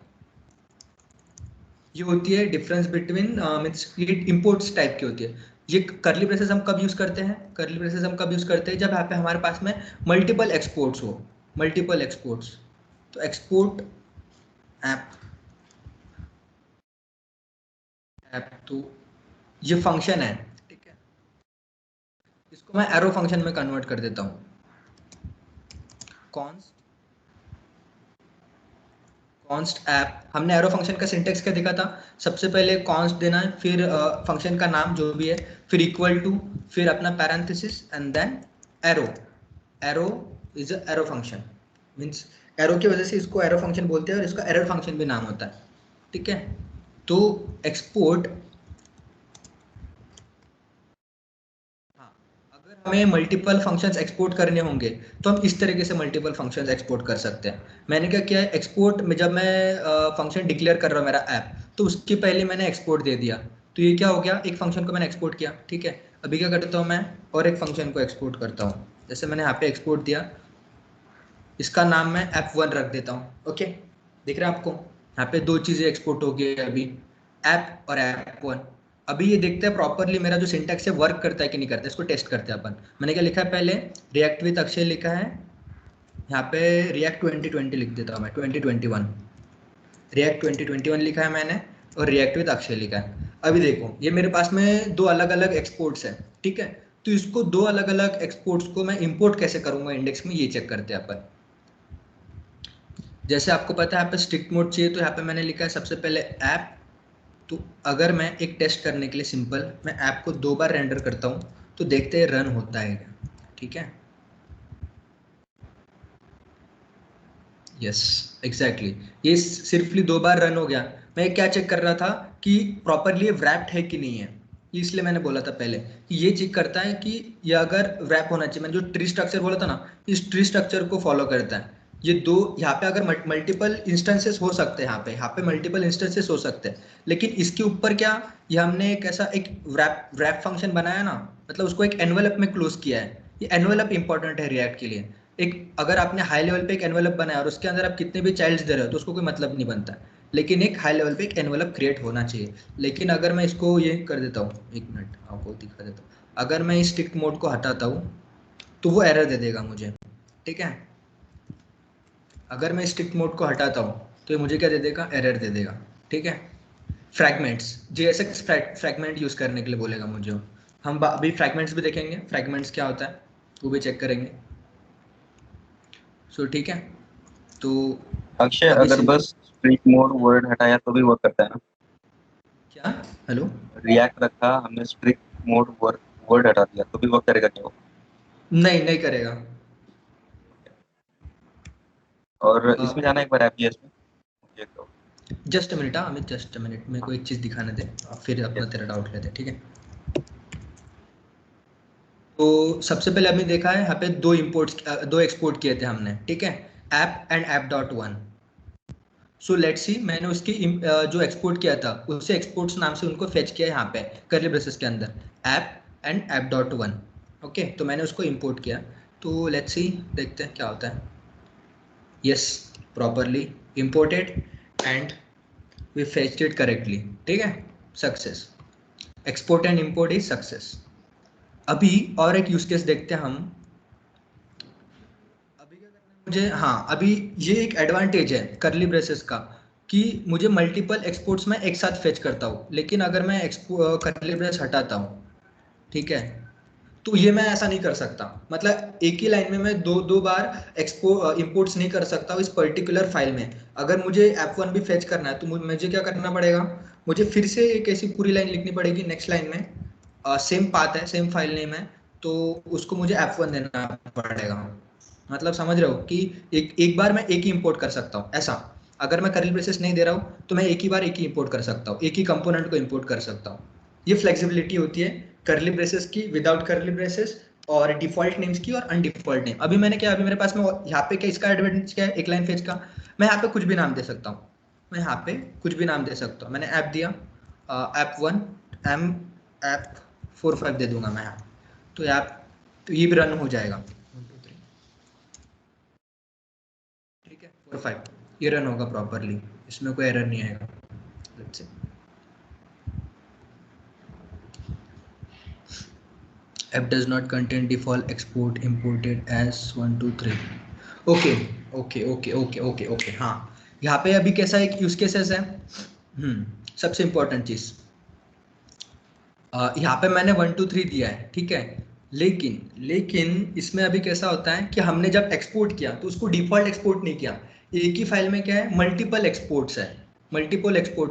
Speaker 2: ये होती है डिफरेंस बिटवीन, मीन्स ये इंपोर्ट्स टाइप की होती है. ये करली ब्रेसेस हम कब यूज़ करते हैं, करली ब्रेसेस हम कब यूज़ करते हैं, जब यहाँ पे हमारे पास में मल्टीपल एक्सपोर्ट्स हो, मल्टीपल एक्सपोर्ट्स. तो एक्सपोर्ट ऐप, तो ये फंक्शन है, ठीक है. इसको मैं एरो फंक्शन में कन्वर्ट कर देता हूँ। कॉन्स्ट ऐप, हमने एरो फंक्शन का सिंटेक्स क्या देखा था, सबसे पहले कॉन्स्ट देना है, फिर फंक्शन का नाम जो भी है, फिर इक्वल टू, फिर अपना parenthesis and then arrow. Arrow is a arrow function, means arrow की वजह से इसको एरो फंक्शन बोलते हैं और इसका एरर फंक्शन भी नाम होता है, ठीक है। तो एक्सपोर्ट, अगर हमें मल्टीपल फंक्शंस एक्सपोर्ट करने होंगे तो हम इस तरीके से मल्टीपल फंक्शंस एक्सपोर्ट कर सकते हैं। मैंने क्या किया है, एक्सपोर्ट में जब मैं फंक्शन डिक्लेयर कर रहा हूँ मेरा ऐप, तो उसके पहले मैंने एक्सपोर्ट दे दिया, तो ये क्या हो गया, एक फंक्शन को मैंने एक्सपोर्ट किया, ठीक है। अभी क्या करता हूँ मैं, और एक फंक्शन को एक्सपोर्ट करता हूँ, जैसे मैंने यहाँ पे एक्सपोर्ट दिया, इसका नाम मैं app1 रख देता हूँ, ओके। दिख रहा है आपको, यहाँ पे दो चीजें एक्सपोर्ट हो गई अभी, ऐप और app1। अभी ये देखते हैं प्रॉपरली मेरा जो सिंटैक्स है वर्क करता है कि नहीं करता है, इसको टेस्ट करते हैं अपन। मैंने क्या लिखा है, पहले रिएक्ट विद अक्षय लिखा है, यहाँ पे रिएक्ट 2020 लिख देता हूँ मैं, 2021 रिएक्ट 2021 लिखा है मैंने, और रिएक्ट विद अक्षय लिखा है। अभी देखो ये मेरे पास में दो अलग अलग एक्सपोर्ट्स है, ठीक है। तो इसको दो अलग अलग एक्सपोर्ट्स को मैं इंपोर्ट कैसे करूंगा इंडेक्स में, ये चेक करते हैं अपन। जैसे आपको पता है यहाँ पे स्ट्रिक्ट मोड चाहिए, तो यहाँ पे मैंने लिखा है सबसे पहले ऐप। तो अगर मैं एक टेस्ट करने के लिए सिंपल मैं ऐप को 2 बार रेंडर करता हूँ, तो देखते हैं रन होता है क्या, ठीक है। यस एग्जैक्टली, ये सिर्फली 2 बार रन हो गया। मैं क्या चेक कर रहा था कि प्रॉपरली व्रैप्ड है कि नहीं है, इसलिए मैंने बोला था पहले कि ये चेक करता है कि ये अगर व्रैप होना चाहिए। मैंने जो ट्री स्ट्रक्चर बोला था ना, इस ट्री स्ट्रक्चर को फॉलो करता है। ये दो यहाँ पे अगर मल्टीपल इंस्टेंसेस हो सकते हैं, यहाँ पे मल्टीपल इंस्टेंसेस हो सकते हैं, लेकिन इसके ऊपर क्या, ये हमने एक ऐसा एक व्रैप फंक्शन बनाया ना, मतलब उसको एक एनवेलप में क्लोज किया है। ये एनवेलप इंपॉर्टेंट है रिएक्ट के लिए। एक अगर आपने हाई लेवल पे एक एनवेलप बनाया और उसके अंदर आप कितने भी चाइल्ड्स दे रहे हो तो उसको कोई मतलब नहीं बनता, लेकिन एक हाई लेवल पे एक एनवेलप क्रिएट होना चाहिए। लेकिन अगर मैं इसको ये कर देता हूँ, एक मिनट आपको दिखा देता हूँ, अगर मैं इस स्ट्रिक्ट मोड को हटाता हूँ तो वो एरर दे देगा मुझे, ठीक है। अगर मैं स्ट्रिक्ट मोड को हटाता हूँ तो ये मुझे क्या दे देगा, एरर दे देगा, ठीक है। फ्रैगमेंट्स, JSX फ्रैगमेंट यूज करने के लिए बोलेगा मुझे। हम अभी फ्रैगमेंट्स भी देखेंगे, फ्रैगमेंट्स क्या होता है वो भी चेक करेंगे। सो ठीक है, तो
Speaker 1: अक्षय
Speaker 2: अभी
Speaker 1: अगर बस स्ट्रिक्ट मोड वर्ड हटाया तो भी वर्क करता है ना?
Speaker 2: क्या, हेलो,
Speaker 1: रिएक्ट रखा हमने, स्ट्रिक्ट मोड वर्ड हटा दिया तो भी वर्क करेगा क्या वो?
Speaker 2: नहीं करेगा।
Speaker 1: और इसमें जाना एक बार एपजीएस में, चेक करो।
Speaker 2: जस्ट मिनट, हाँ अमित जस्ट मिनट, मेरे को एक चीज दिखाने दे, फिर अपना तेरा डाउट लेते हैं, ठीक है। तो सबसे पहले हमने देखा है यहाँ पे दो एक्सपोर्ट किए थे हमने, ठीक है, app and app.1। So let's see, मैंने उसकी जो एक्सपोर्ट किया था उससे एक्सपोर्ट्स नाम से उनको फेच किया यहाँ पे कर्ली ब्रेसेस के अंदर, ऐप एंड app.1, ओके। तो मैंने उसको इंपोर्ट किया, तो लेट्स सी देखते हैं क्या होता है। Yes, properly imported and we fetched it correctly, ठीक है, success. Export and import is success. अभी और एक यूज केस देखते हैं हम। अभी क्या करना है मुझे, हाँ अभी ये एक एडवांटेज है करली ब्रेसेस का कि मुझे मल्टीपल एक्सपोर्ट्स में एक साथ फेच करता हूँ, लेकिन अगर मैं करली ब्रेस हटाता हूँ, ठीक है, तो ये मैं ऐसा नहीं कर सकता। मतलब एक ही लाइन में मैं दो दो बार इंपोर्ट्स नहीं कर सकता इस पर्टिकुलर फाइल में। अगर मुझे ऐप1 भी फेच करना है तो मुझे क्या करना पड़ेगा, मुझे फिर से एक ऐसी पूरी लाइन लिखनी पड़ेगी, नेक्स्ट लाइन में सेम पाथ है, सेम फाइल नेम है, तो उसको मुझे ऐप1 देना पड़ेगा। मतलब समझ रहे हो कि एक बार मैं एक ही इंपोर्ट कर सकता हूँ ऐसा। अगर मैं करली ब्रेसेस नहीं दे रहा हूँ तो मैं एक ही बार एक ही इंपोर्ट कर सकता हूँ, एक ही कंपोनेंट को इंपोर्ट कर सकता हूँ। ये फ्लेक्सिबिलिटी होती है करली ब्रेसेस की, विदाउट करली ब्रेसेस, और डिफॉल्ट नेम्स की और अनडिफॉल्ट नेम। अभी मैंने क्या, अभी मेरे पास में यहाँ पे क्या, इसका एडवांटेज क्या है, एक लाइन फेज का, मैं यहाँ पे कुछ भी नाम दे सकता हूँ, मैं यहाँ पे कुछ भी नाम दे सकता हूँ। मैंने ऐप दिया, ऐप1 एम ऐप 45 दे दूंगा मैं यहाँ, तो ऐप, तो ये भी रन हो जाएगा, ठीक है, 45 ये रन होगा प्रॉपरली, इसमें कोई एरर नहीं आएगा। Let's see, app does not contain default export imported as 1 2 3। Okay, हाँ यहाँ पे अभी कैसा एक यूज केसेस है। सबसे इंपॉर्टेंट चीज, यहाँ पे मैंने 1 2 3 दिया है, ठीक है, लेकिन इसमें अभी कैसा होता है कि हमने जब एक्सपोर्ट किया तो उसको डिफॉल्ट एक्सपोर्ट नहीं किया, एक ही फाइल में क्या है, मल्टीपल एक्सपोर्ट्स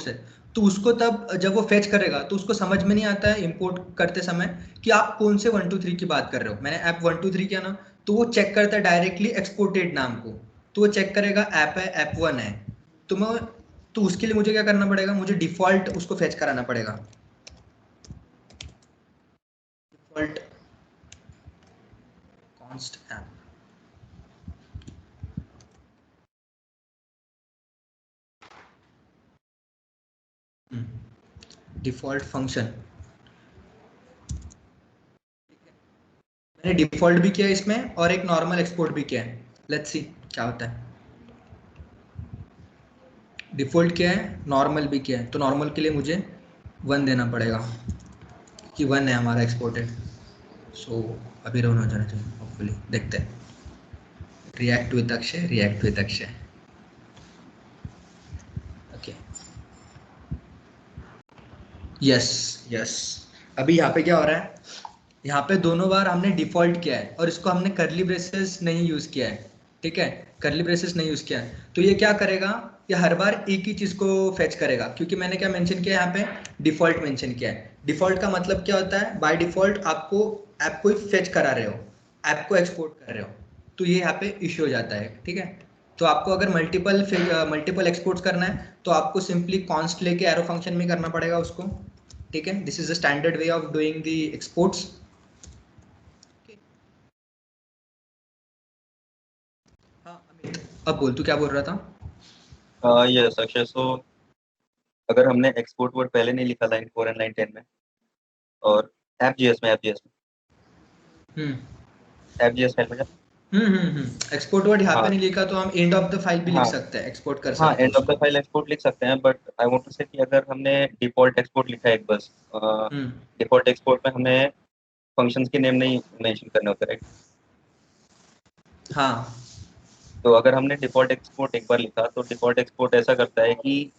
Speaker 2: है। तो उसको तब जब वो फेच करेगा तो उसको समझ में नहीं आता है इंपोर्ट करते समय कि आप कौन से 1 2 3 की बात कर रहे हो। मैंने ऐप 1 2 3 किया ना, तो वो चेक करता है डायरेक्टली एक्सपोर्टेड नाम को, तो वो चेक करेगा ऐप है, ऐप 1 है। तो मैं तो उसके लिए मुझे क्या करना पड़ेगा, मुझे डिफॉल्ट उसको फेच कराना पड़ेगा, default const app। Default function मैंने डिफॉल्ट भी किया है इसमें और एक नॉर्मल एक्सपोर्ट भी किया है। लेट्स सी क्या होता है। डिफॉल्ट किया है, नॉर्मल भी किया है, तो नॉर्मल के लिए मुझे 1 देना पड़ेगा कि 1 है हमारा एक्सपोर्टेड। सो अभी रन हो जाना चाहिए होपफुली, देखते हैं। React with Akshay. Okay, yes. अभी यहाँ पे क्या हो रहा है, यहाँ पे दोनों बार हमने डिफॉल्ट किया है और इसको हमने करली ब्रेसेस नहीं यूज किया है, ठीक है, करली ब्रेसेस नहीं यूज किया है। तो ये क्या करेगा, ये हर बार एक ही चीज को फेच करेगा, क्योंकि मैंने क्या मेंशन किया है यहाँ पे, डिफॉल्ट मेंशन किया है। डिफॉल्ट का मतलब क्या होता है, बाय डिफॉल्ट आपको ऐप को फेच करा रहे हो, ऐप को एक्सपोर्ट कर रहे हो, तो ये यहाँ पे इश्यू हो जाता है, ठीक है। तो आपको अगर मल्टीपल एक्सपोर्ट्स करना है तो आपको सिंपली कॉन्स्ट लेके एरो फंक्शन में करना पड़ेगा उसको, ठीक है। This is the standard way of doing the exports. हाँ अमित, अब बोल, तू क्या बोल रहा था।
Speaker 1: यस अक्षय, सो अगर हमने एक्सपोर्ट वर्ड पहले नहीं लिखा लाइन 4 एंड लाइन 10 में, और एफ.जेएस में फाइल में
Speaker 2: एक्सपोर्ट वर्ड यहाँ पे
Speaker 1: हाँ
Speaker 2: नहीं लिखा तो हम एंड ऑफ द फाइल भी लिख
Speaker 1: हाँ
Speaker 2: सकते हैं, एक्सपोर्ट कर
Speaker 1: हाँ
Speaker 2: सकते हैं
Speaker 1: एंड ऑफ द
Speaker 2: उसको।
Speaker 1: फाइल एक्सपोर्ट लिख सकते हैं, बट आई वांट टू से कि अगर हमने डिफॉल्ट एक्सपोर्ट लिखा है एक बस,
Speaker 2: हम्म
Speaker 1: डिफॉल्ट एक्सपोर्ट में हमें फंक्शंस के नेम नहीं मेंशन करने होते, राइट?
Speaker 2: हाँ
Speaker 1: तो अगर हमने डिफॉल्ट एक्सपोर्ट एक बार लिखा तो डिफॉल्ट एक्सपोर्ट ऐसा करता है कि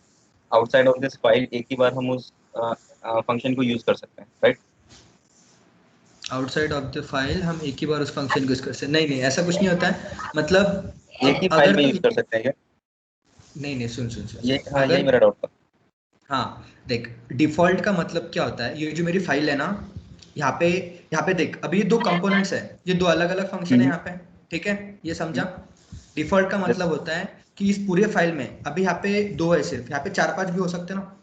Speaker 1: आउटसाइड ऑफ दिस फाइल एक ही बार हम उस फंक्शन को यूज कर सकते हैं, right?
Speaker 2: Outside of the file हम एक ही बार उस फंक्शन को यूज कर सकते हैं, नहीं ऐसा कुछ नहीं होता है। मतलब
Speaker 1: एक ही
Speaker 2: अब
Speaker 1: फाइल
Speaker 2: अगर
Speaker 1: में
Speaker 2: तुम
Speaker 1: यूज कर सकते हैं क्या?
Speaker 2: नहीं सुन,
Speaker 1: ये हाँ, यही
Speaker 2: अगर
Speaker 1: मेरा डाउट था।
Speaker 2: हाँ देख, डिफॉल्ट का मतलब क्या होता है, ये जो मेरी फाइल है ना, यहाँ पे देख, अभी ये 2 कंपोनेंट्स है, ये 2 अलग अलग फंक्शन है यहाँ पे, ठीक है, ये समझा। डिफॉल्ट का
Speaker 1: यस।
Speaker 2: मतलब होता है कि इस पूरे फाइल में अभी यहाँ पे 2 है सिर्फ, यहाँ पे 4 5 भी हो सकते हैं ना,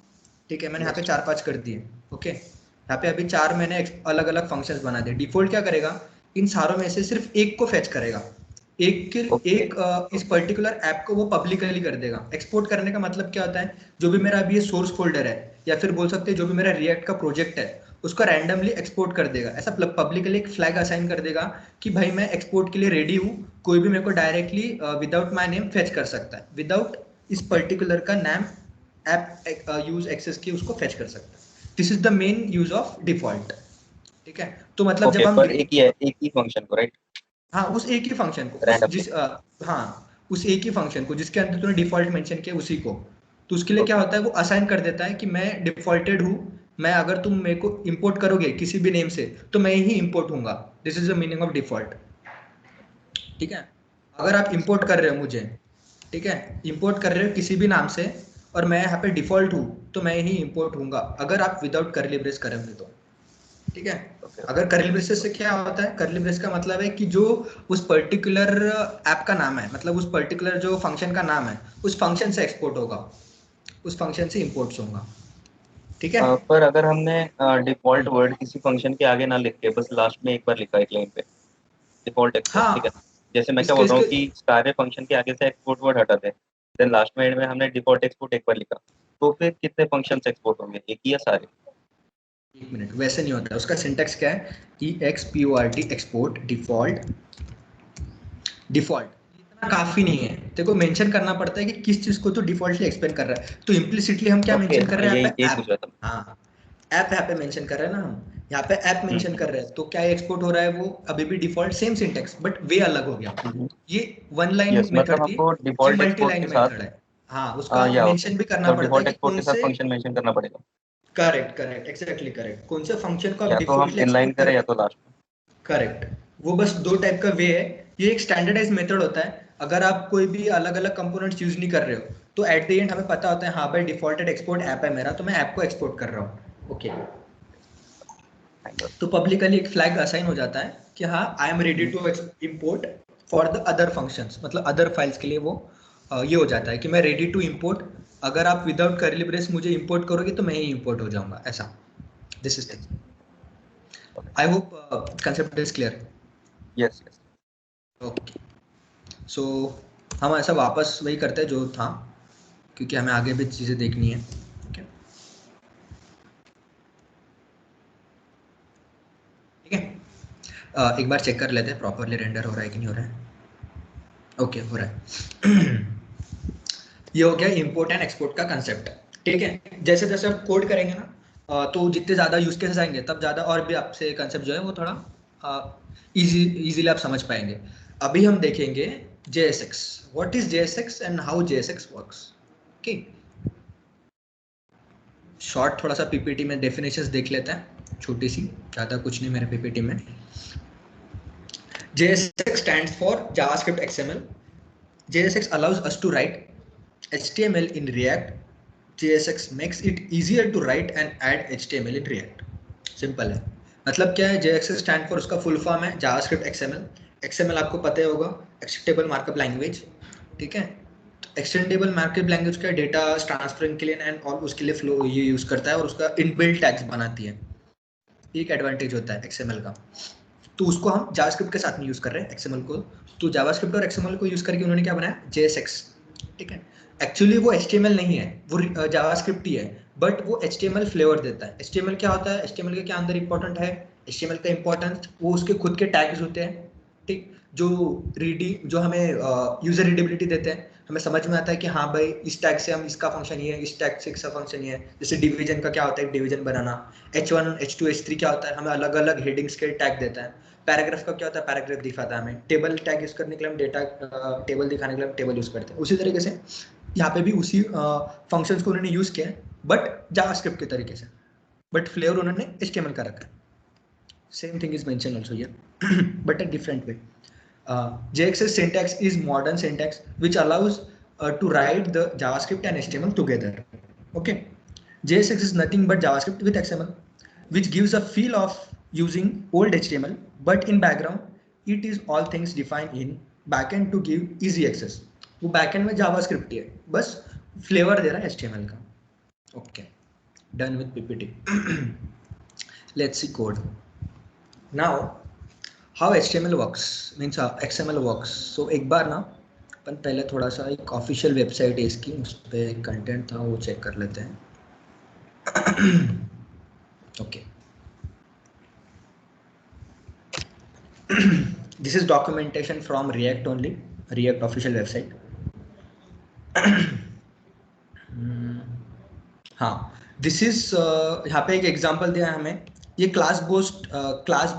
Speaker 2: ठीक है, मैंने यहाँ पे
Speaker 1: यस।
Speaker 2: 4 5 कर दिए, ओके। यहाँ पे अभी 4 मैंने अलग अलग फंक्शंस बना दिए। डिफॉल्ट क्या करेगा, इन सारों में से सिर्फ एक को फेच करेगा,
Speaker 1: ओके।
Speaker 2: इस पर्टिकुलर ऐप को वो पब्लिकली कर देगा। एक्सपोर्ट करने का मतलब क्या होता है, जो भी मेरा अभी ये सोर्स फोल्डर है, या फिर बोल सकते हैं जो भी मेरा रिएक्ट का प्रोजेक्ट है, उसको रैंडमली एक्सपोर्ट कर देगा, ऐसा पब्लिकली एक फ्लैग असाइन कर देगा कि भाई मैं एक्सपोर्ट के लिए रेडी हूँ, कोई भी मेरे को directly without my name fetch कर सकता है, विदाउट इस पर्टिकुलर का नाम ऐप यूज एक्सेस की उसको फेच कर सकता है। This is the main use of default, ठीक है। तो मतलब
Speaker 1: ओके,
Speaker 2: जब हम
Speaker 1: पर एक ही है, एक ही फंक्शन को, राइट?
Speaker 2: हाँ उस एक ही फंक्शन को,
Speaker 1: रैंडमली।
Speaker 2: हाँ उस एक ही फंक्शन को जिसके अंदर तूने डिफॉल्ट मेंशन किया उसी को। तो उसके लिए क्या
Speaker 1: ओके।
Speaker 2: होता है, वो असाइन कर देता है कि मैं डिफॉल्टेड हूँ, मैं अगर तुम मेरे को इंपोर्ट करोगे किसी भी नेम से तो मैं ही इंपोर्ट हूँगा। This is the meaning of default, ठीक है। अगर आप इंपोर्ट कर रहे हो मुझे, ठीक है, इंपोर्ट कर रहे हो किसी भी नाम से और मैं यहाँ पे डिफॉल्ट हूँ, तो मैं ही इंपोर्ट हूँगा, अगर आप विदाउट करली ब्रेस करोगे तो, ठीक है।
Speaker 1: ओके।
Speaker 2: अगर करली ब्रेसेस से क्या होता है, करली ब्रेस का मतलब है कि जो उस पर्टिकुलर ऐप का नाम है, मतलब उस पर्टिकुलर जो फंक्शन का नाम है, उस फंक्शन से एक्सपोर्ट होगा, उस फंक्शन से इंपोर्ट्स होगा, ठीक है।
Speaker 1: पर अगर हमने डिफॉल्ट वर्ड किसी फंक्शन के आगे ना लिख के बस लास्ट में एक बार लिखा है लाइन पे, डिफॉल्ट एक्सपोर्ट, ठीक है।
Speaker 2: हाँ
Speaker 1: जैसे मैं क्या
Speaker 2: इसके
Speaker 1: बोल रहा हूँ
Speaker 2: इसके
Speaker 1: कि सारे फंक्शन के आगे से एक्सपोर्ट वर्ड हटा दें, देन लास्ट में एंड में हमने डिफॉल्ट एक्सपोर्ट एक बार लिखा, तो फिर कितने फंक्शन एक्सपोर्ट होंगे, एक ही या सारे?
Speaker 2: एक मिनट, वैसे नहीं होता है, उसका सिंटेक्स क्या है, EXPORT एक्सपोर्ट डिफॉल्ट। डिफॉल्ट इतना काफी नहीं है, तेरे को मेंशन करना पड़ता है कि किस चीज को तो डिफॉल्टली एक्सपेंड कर रहा है। तो इम्प्लिसिटली हम क्या
Speaker 1: ओके,
Speaker 2: मेंशन कर
Speaker 1: हाँ,
Speaker 2: रहे हैं
Speaker 1: यही
Speaker 2: यहाँ पे,
Speaker 1: यही
Speaker 2: ऐप।
Speaker 1: पूछ रहा था
Speaker 2: हाँ ऐप यहाँ पे मेंशन कर रहे हैं ना हम, यहाँ पे ऐप
Speaker 1: मैं।
Speaker 2: मेंशन कर रहे हैं, तो क्या एक्सपोर्ट हो रहा है, वो अभी भी डिफॉल्ट सेम सिंटेक्स बट वे अलग हो गया। ये 1 लाइन
Speaker 1: यस, मतलब
Speaker 2: मेथड थी,
Speaker 1: हमको
Speaker 2: ये
Speaker 1: डिफॉल्ट
Speaker 2: मल्टी
Speaker 1: एक्सपोर्ट के
Speaker 2: लाइन
Speaker 1: साथ
Speaker 2: मेथड है। हाँ उसका
Speaker 1: या ओके,
Speaker 2: मेंशन भी करना
Speaker 1: मतलब
Speaker 2: पड़ता है
Speaker 1: डिफॉल्ट
Speaker 2: कि
Speaker 1: एक्सपोर्ट
Speaker 2: कौन
Speaker 1: के साथ
Speaker 2: से,
Speaker 1: फंक्शन मेंशन करना पड़ेगा,
Speaker 2: करेक्ट एग्जैक्टली करेक्ट, कौन से फंक्शन को आप
Speaker 1: या तो हम
Speaker 2: डिफॉल्टली
Speaker 1: इनलाइन
Speaker 2: एक्सपोर्ट
Speaker 1: करें
Speaker 2: कर,
Speaker 1: या तो लास्ट में।
Speaker 2: करेक्ट, वो बस दो टाइप का वे है, ये एक स्टैंडर्डाइज मेथड होता है। अगर आप कोई भी अलग अलग कंपोनेंट्स यूज नहीं कर रहे हो तो एट द एंड हमें पता होता है हाँ भाई डिफॉल्टेड एक्सपोर्ट ऐप है मेरा, तो मैं ऐप को एक्सपोर्ट कर रहा हूँ। ओके, तो पब्लिकली एक फ्लैग असाइन हो जाता है कि हाँ I am ready to import for the other functions, मतलब अदर फाइल्स के लिए वो ये हो जाता है कि मैं रेडी टू इंपोर्ट, अगर आप विदाउट कर्ली ब्रेस मुझे इंपोर्ट करोगे तो मैं ही इंपोर्ट हो जाऊंगा, ऐसा। This is thing, I hope concept is clear.
Speaker 1: Yes yes.
Speaker 2: Okay, so हम ऐसा वापस वही करते हैं जो था, क्योंकि हमें आगे भी चीज़ें देखनी है। ओके ठीक है, एक बार चेक कर लेते हैं प्रॉपरली रेंडर हो रहा है कि नहीं हो रहा है। ओके हो रहा है। ये हो गया इंपोर्ट एंड एक्सपोर्ट का कंसेप्ट। ठीक है, जैसे जैसे आप कोड करेंगे ना तो जितने ज़्यादा यूज केसेस आएंगे तब ज़्यादा और भी आपसे कंसेप्ट जो है वो थोड़ा इजीली आप समझ पाएंगे। अभी हम देखेंगे JSX, what is JSX and how JSX works. Okay, short थोड़ा सा पीपीटी में डेफिनेशंस देख लेते हैं, छोटी सी, ज़्यादा कुछ नहीं मेरे पीपीटी में। JSX stands for JavaScript XML. JSX allows us to write HTML in React. JSX makes it easier to write and add HTML in React. Simple है, मतलब क्या है JSX स्टैंड फॉर, उसका फुल फॉर्म है JavaScript XML। XML आपको पता ही होगा, एक्सटेंडेबल मार्कअप लैंग्वेज। ठीक है, एक्सटेंडेबल मार्कअप लैंग्वेज का डेटा ट्रांसफरिंग के लिए एंड और उसके लिए फ्लो ये यूज करता है और उसका इनबिल्ट टैग्स बनाती है, एक एडवांटेज होता है XML का। तो उसको हम जावास्क्रिप्ट के साथ में यूज कर रहे हैं XML को, तो जावास्क्रिप्ट और XML को यूज करके उन्होंने क्या बनाया JSX। ठीक है, एक्चुअली वो HTML नहीं है, वो जावास्क्रिप्ट ही है, बट वो HTML फ्लेवर देता है। HTML क्या होता है, HTML के क्या अंदर इंपॉर्टेंट है, HTML का इंपॉर्टेंस वो उसके खुद के टैग्स होते हैं। ठीक, जो जो हमें यूजर रीडेबिलिटी देते हैं, हमें समझ में आता है कि हाँ भाई इस टैग से हम इसका फंक्शन ये है, इस टैग से इसका फंक्शन ये है। जैसे डिवीजन का क्या होता है, डिवीजन बनाना। H1 H2 H3 क्या होता है, हमें अलग अलग हेडिंग्स के टैग देता है। पैराग्राफ का क्या होता है, पैराग्राफ दिखाता है हमें। टेबल टैग यूज करने के लिए हम डेटा टेबल दिखाने के लिए हम टेबल यूज करते हैं। उसी तरीके से यहाँ पे भी उसी फंक्शंस को उन्होंने यूज किया है, बट जावास्क्रिप्ट के तरीके से, बट फ्लेवर उन्होंने HTML का रखा है। Same thing is mention also here but a different way. JSX syntax is modern syntax which allows to write the JavaScript and HTML together. Okay, JSX is nothing but JavaScript with XML, which gives a feel of using old HTML, but in background it is all things defined in backend to give easy access. वो backend में JavaScript ही है, बस flavor दे रहा है HTML का। Okay, done with PPT. Let's see code. Now how HTML works means XML works. So एक बार ना अपन पहले थोड़ा सा एक ऑफिशियल वेबसाइट है इसकी, उस पर कंटेंट था वो चेक कर लेते हैं। Okay, this is documentation from react only, react official website. हाँ, दिस इज यहाँ पे एक एग्जांपल दिया है हमें, ये क्लास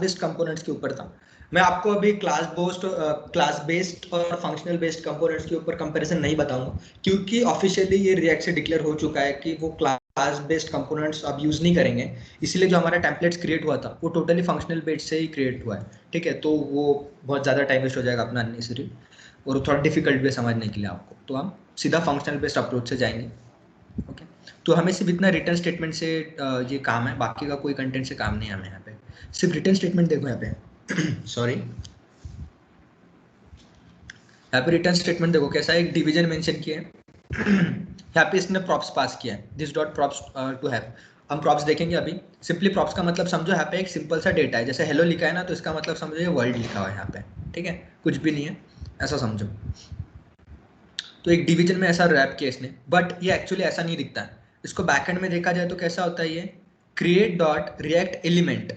Speaker 2: बेस्ड कंपोनेंट्स के ऊपर था। मैं आपको अभी क्लास बेस्ड और फंक्शनल बेस्ड कंपोनेंट्स के ऊपर कंपैरिजन नहीं बताऊंगा, क्योंकि ऑफिशियली ये रिएक्ट से डिक्लेयर हो चुका है कि वो क्लास बेस्ड कंपोनेंट्स अब यूज नहीं करेंगे। इसलिए जो हमारा टेम्पलेट्स क्रिएट हुआ था वो टोटली फंक्शनल बेस्ड से ही क्रिएट हुआ है। ठीक है, तो वो बहुत ज़्यादा टाइम वेस्ट हो जाएगा अपना अननेसेसरी, और थोड़ा डिफिकल्ट भी समझने के लिए आपको, तो हम सीधा फंक्शनल बेस्ड अप्रोच से जाएंगे। ओके, तो हमें सिर्फ इतना रिटर्न स्टेटमेंट से ये काम है, बाकी का कोई कंटेंट से काम नहीं है हमें। यहाँ पे सिर्फ रिटर्न स्टेटमेंट देखो यहाँ पे सॉरी, यहाँ पे रिटर्न स्टेटमेंट देखो कैसा है, एक डिवीजन मेंशन किया है। यहाँ पे इसने प्रॉप्स पास किया है, this dot props to have. हम प्रॉप्स देखेंगे अभी। सिंपली प्रॉप्स का मतलब समझो, यहाँ पे एक सिंपल सा डेटा है, जैसे हेलो लिखा है ना, तो इसका मतलब समझो ये वर्ल्ड लिखा हुआ है यहाँ पे। ठीक है, कुछ भी नहीं है, ऐसा समझो। तो एक डिवीजन में ऐसा रैप किया इसने, बट ये एक्चुअली ऐसा नहीं दिखता है। इसको बैकएंड में देखा जाए तो कैसा होता है, ये create dot react element,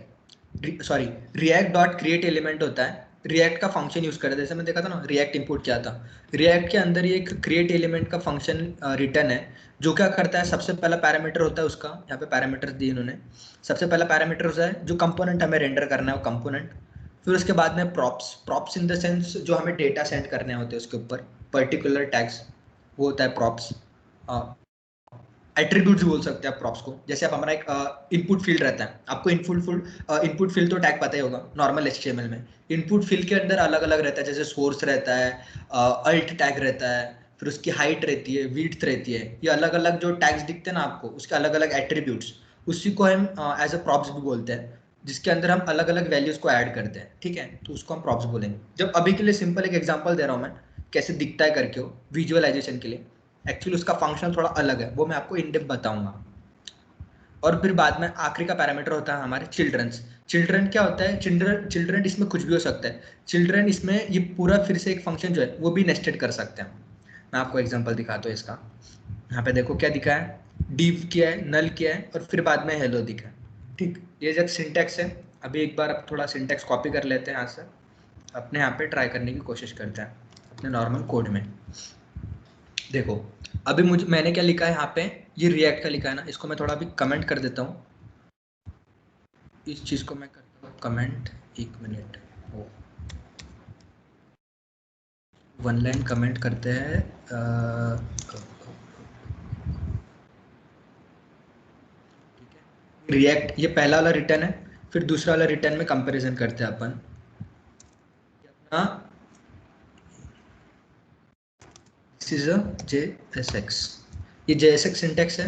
Speaker 2: sorry react dot create element होता है। रिएक्ट का फंक्शन यूज करते हैं, जैसे मैं देखा था ना रिएक्ट इंपोर्ट किया था, रिएक्ट के अंदर ये एक क्रिएट एलिमेंट का फंक्शन रिटर्न है, जो क्या करता है, सबसे पहला पैरामीटर होता है उसका, यहाँ पे पैरामीटर्स दिए इन्होंने। सबसे पहला पैरामीटर होता है जो कंपोनेंट हमें रेंडर करना है वो कंपोनेंट, फिर उसके बाद में प्रॉप्स इन द सेंस जो हमें डेटा सेंड करने होते हैं उसके ऊपर पर्टिकुलर टैग्स, वो होता है प्रॉप्स। एट्रीब्यूट्स बोल सकते हैं आप प्रॉप्स को। जैसे आप हमारा एक इनपुट फील्ड रहता है, आपको इनपुट फील्ड तो टैग पता ही होगा नॉर्मल HTML में। इनपुट फील्ड के अंदर अलग अलग रहता है, जैसे सोर्स रहता है, अल्ट टैग रहता है, फिर उसकी हाइट रहती है, विड्थ रहती है, ये अलग अलग जो टैग्स दिखते हैं ना आपको, उसके अलग अलग एट्रीब्यूट्स, उसी को हम एज अ प्रॉप्स भी बोलते हैं, जिसके अंदर हम अलग अलग वैल्यूज को ऐड करते हैं, ठीक है, तो उसको हम प्रॉप्स बोलेंगे। जब अभी के लिए सिंपल एक एग्जांपल दे रहा हूँ मैं, कैसे दिखता है करके वो विजुअलाइजेशन के लिए, एक्चुअली उसका फंक्शन थोड़ा अलग है, वो मैं आपको इन डेप्थ बताऊंगा। और फिर बाद में आखिरी का पैरामीटर होता है हमारे चिल्ड्रंस। चिल्ड्रन क्या होता है? चिल्ड्रन इसमें कुछ भी हो सकता है। चिल्ड्रन इसमें ये पूरा फिर से एक फंक्शन जो है वो भी नेस्टेड कर सकते हैं। मैं आपको एग्जांपल दिखाता हूँ इसका। यहाँ पे देखो क्या दिखा है, डिव किया है, नल किया है, और फिर बाद में हेलो दिखा है, ठीक। ये जब सिंटैक्स है, अभी एक बार अब थोड़ा सिंटैक्स कॉपी कर लेते हैं यहाँ से, अपने यहाँ पे ट्राई करने की कोशिश करते हैं अपने नॉर्मल कोड में। देखो अभी मैंने क्या लिखा है यहाँ पे, ये रिएक्ट का लिखा है ना, इसको मैं थोड़ा अभी कमेंट कर देता हूँ, इस चीज को मैं करता हूँ कमेंट, 1 मिनट, ओ 1 लाइन कमेंट करते हैं। रिएक्ट ये पहला वाला रिटर्न है, फिर दूसरा वाला रिटर्न में कंपैरिजन करते हैं अपन अपना, दिस इज अ JSX, ये JSX सिंटैक्स है।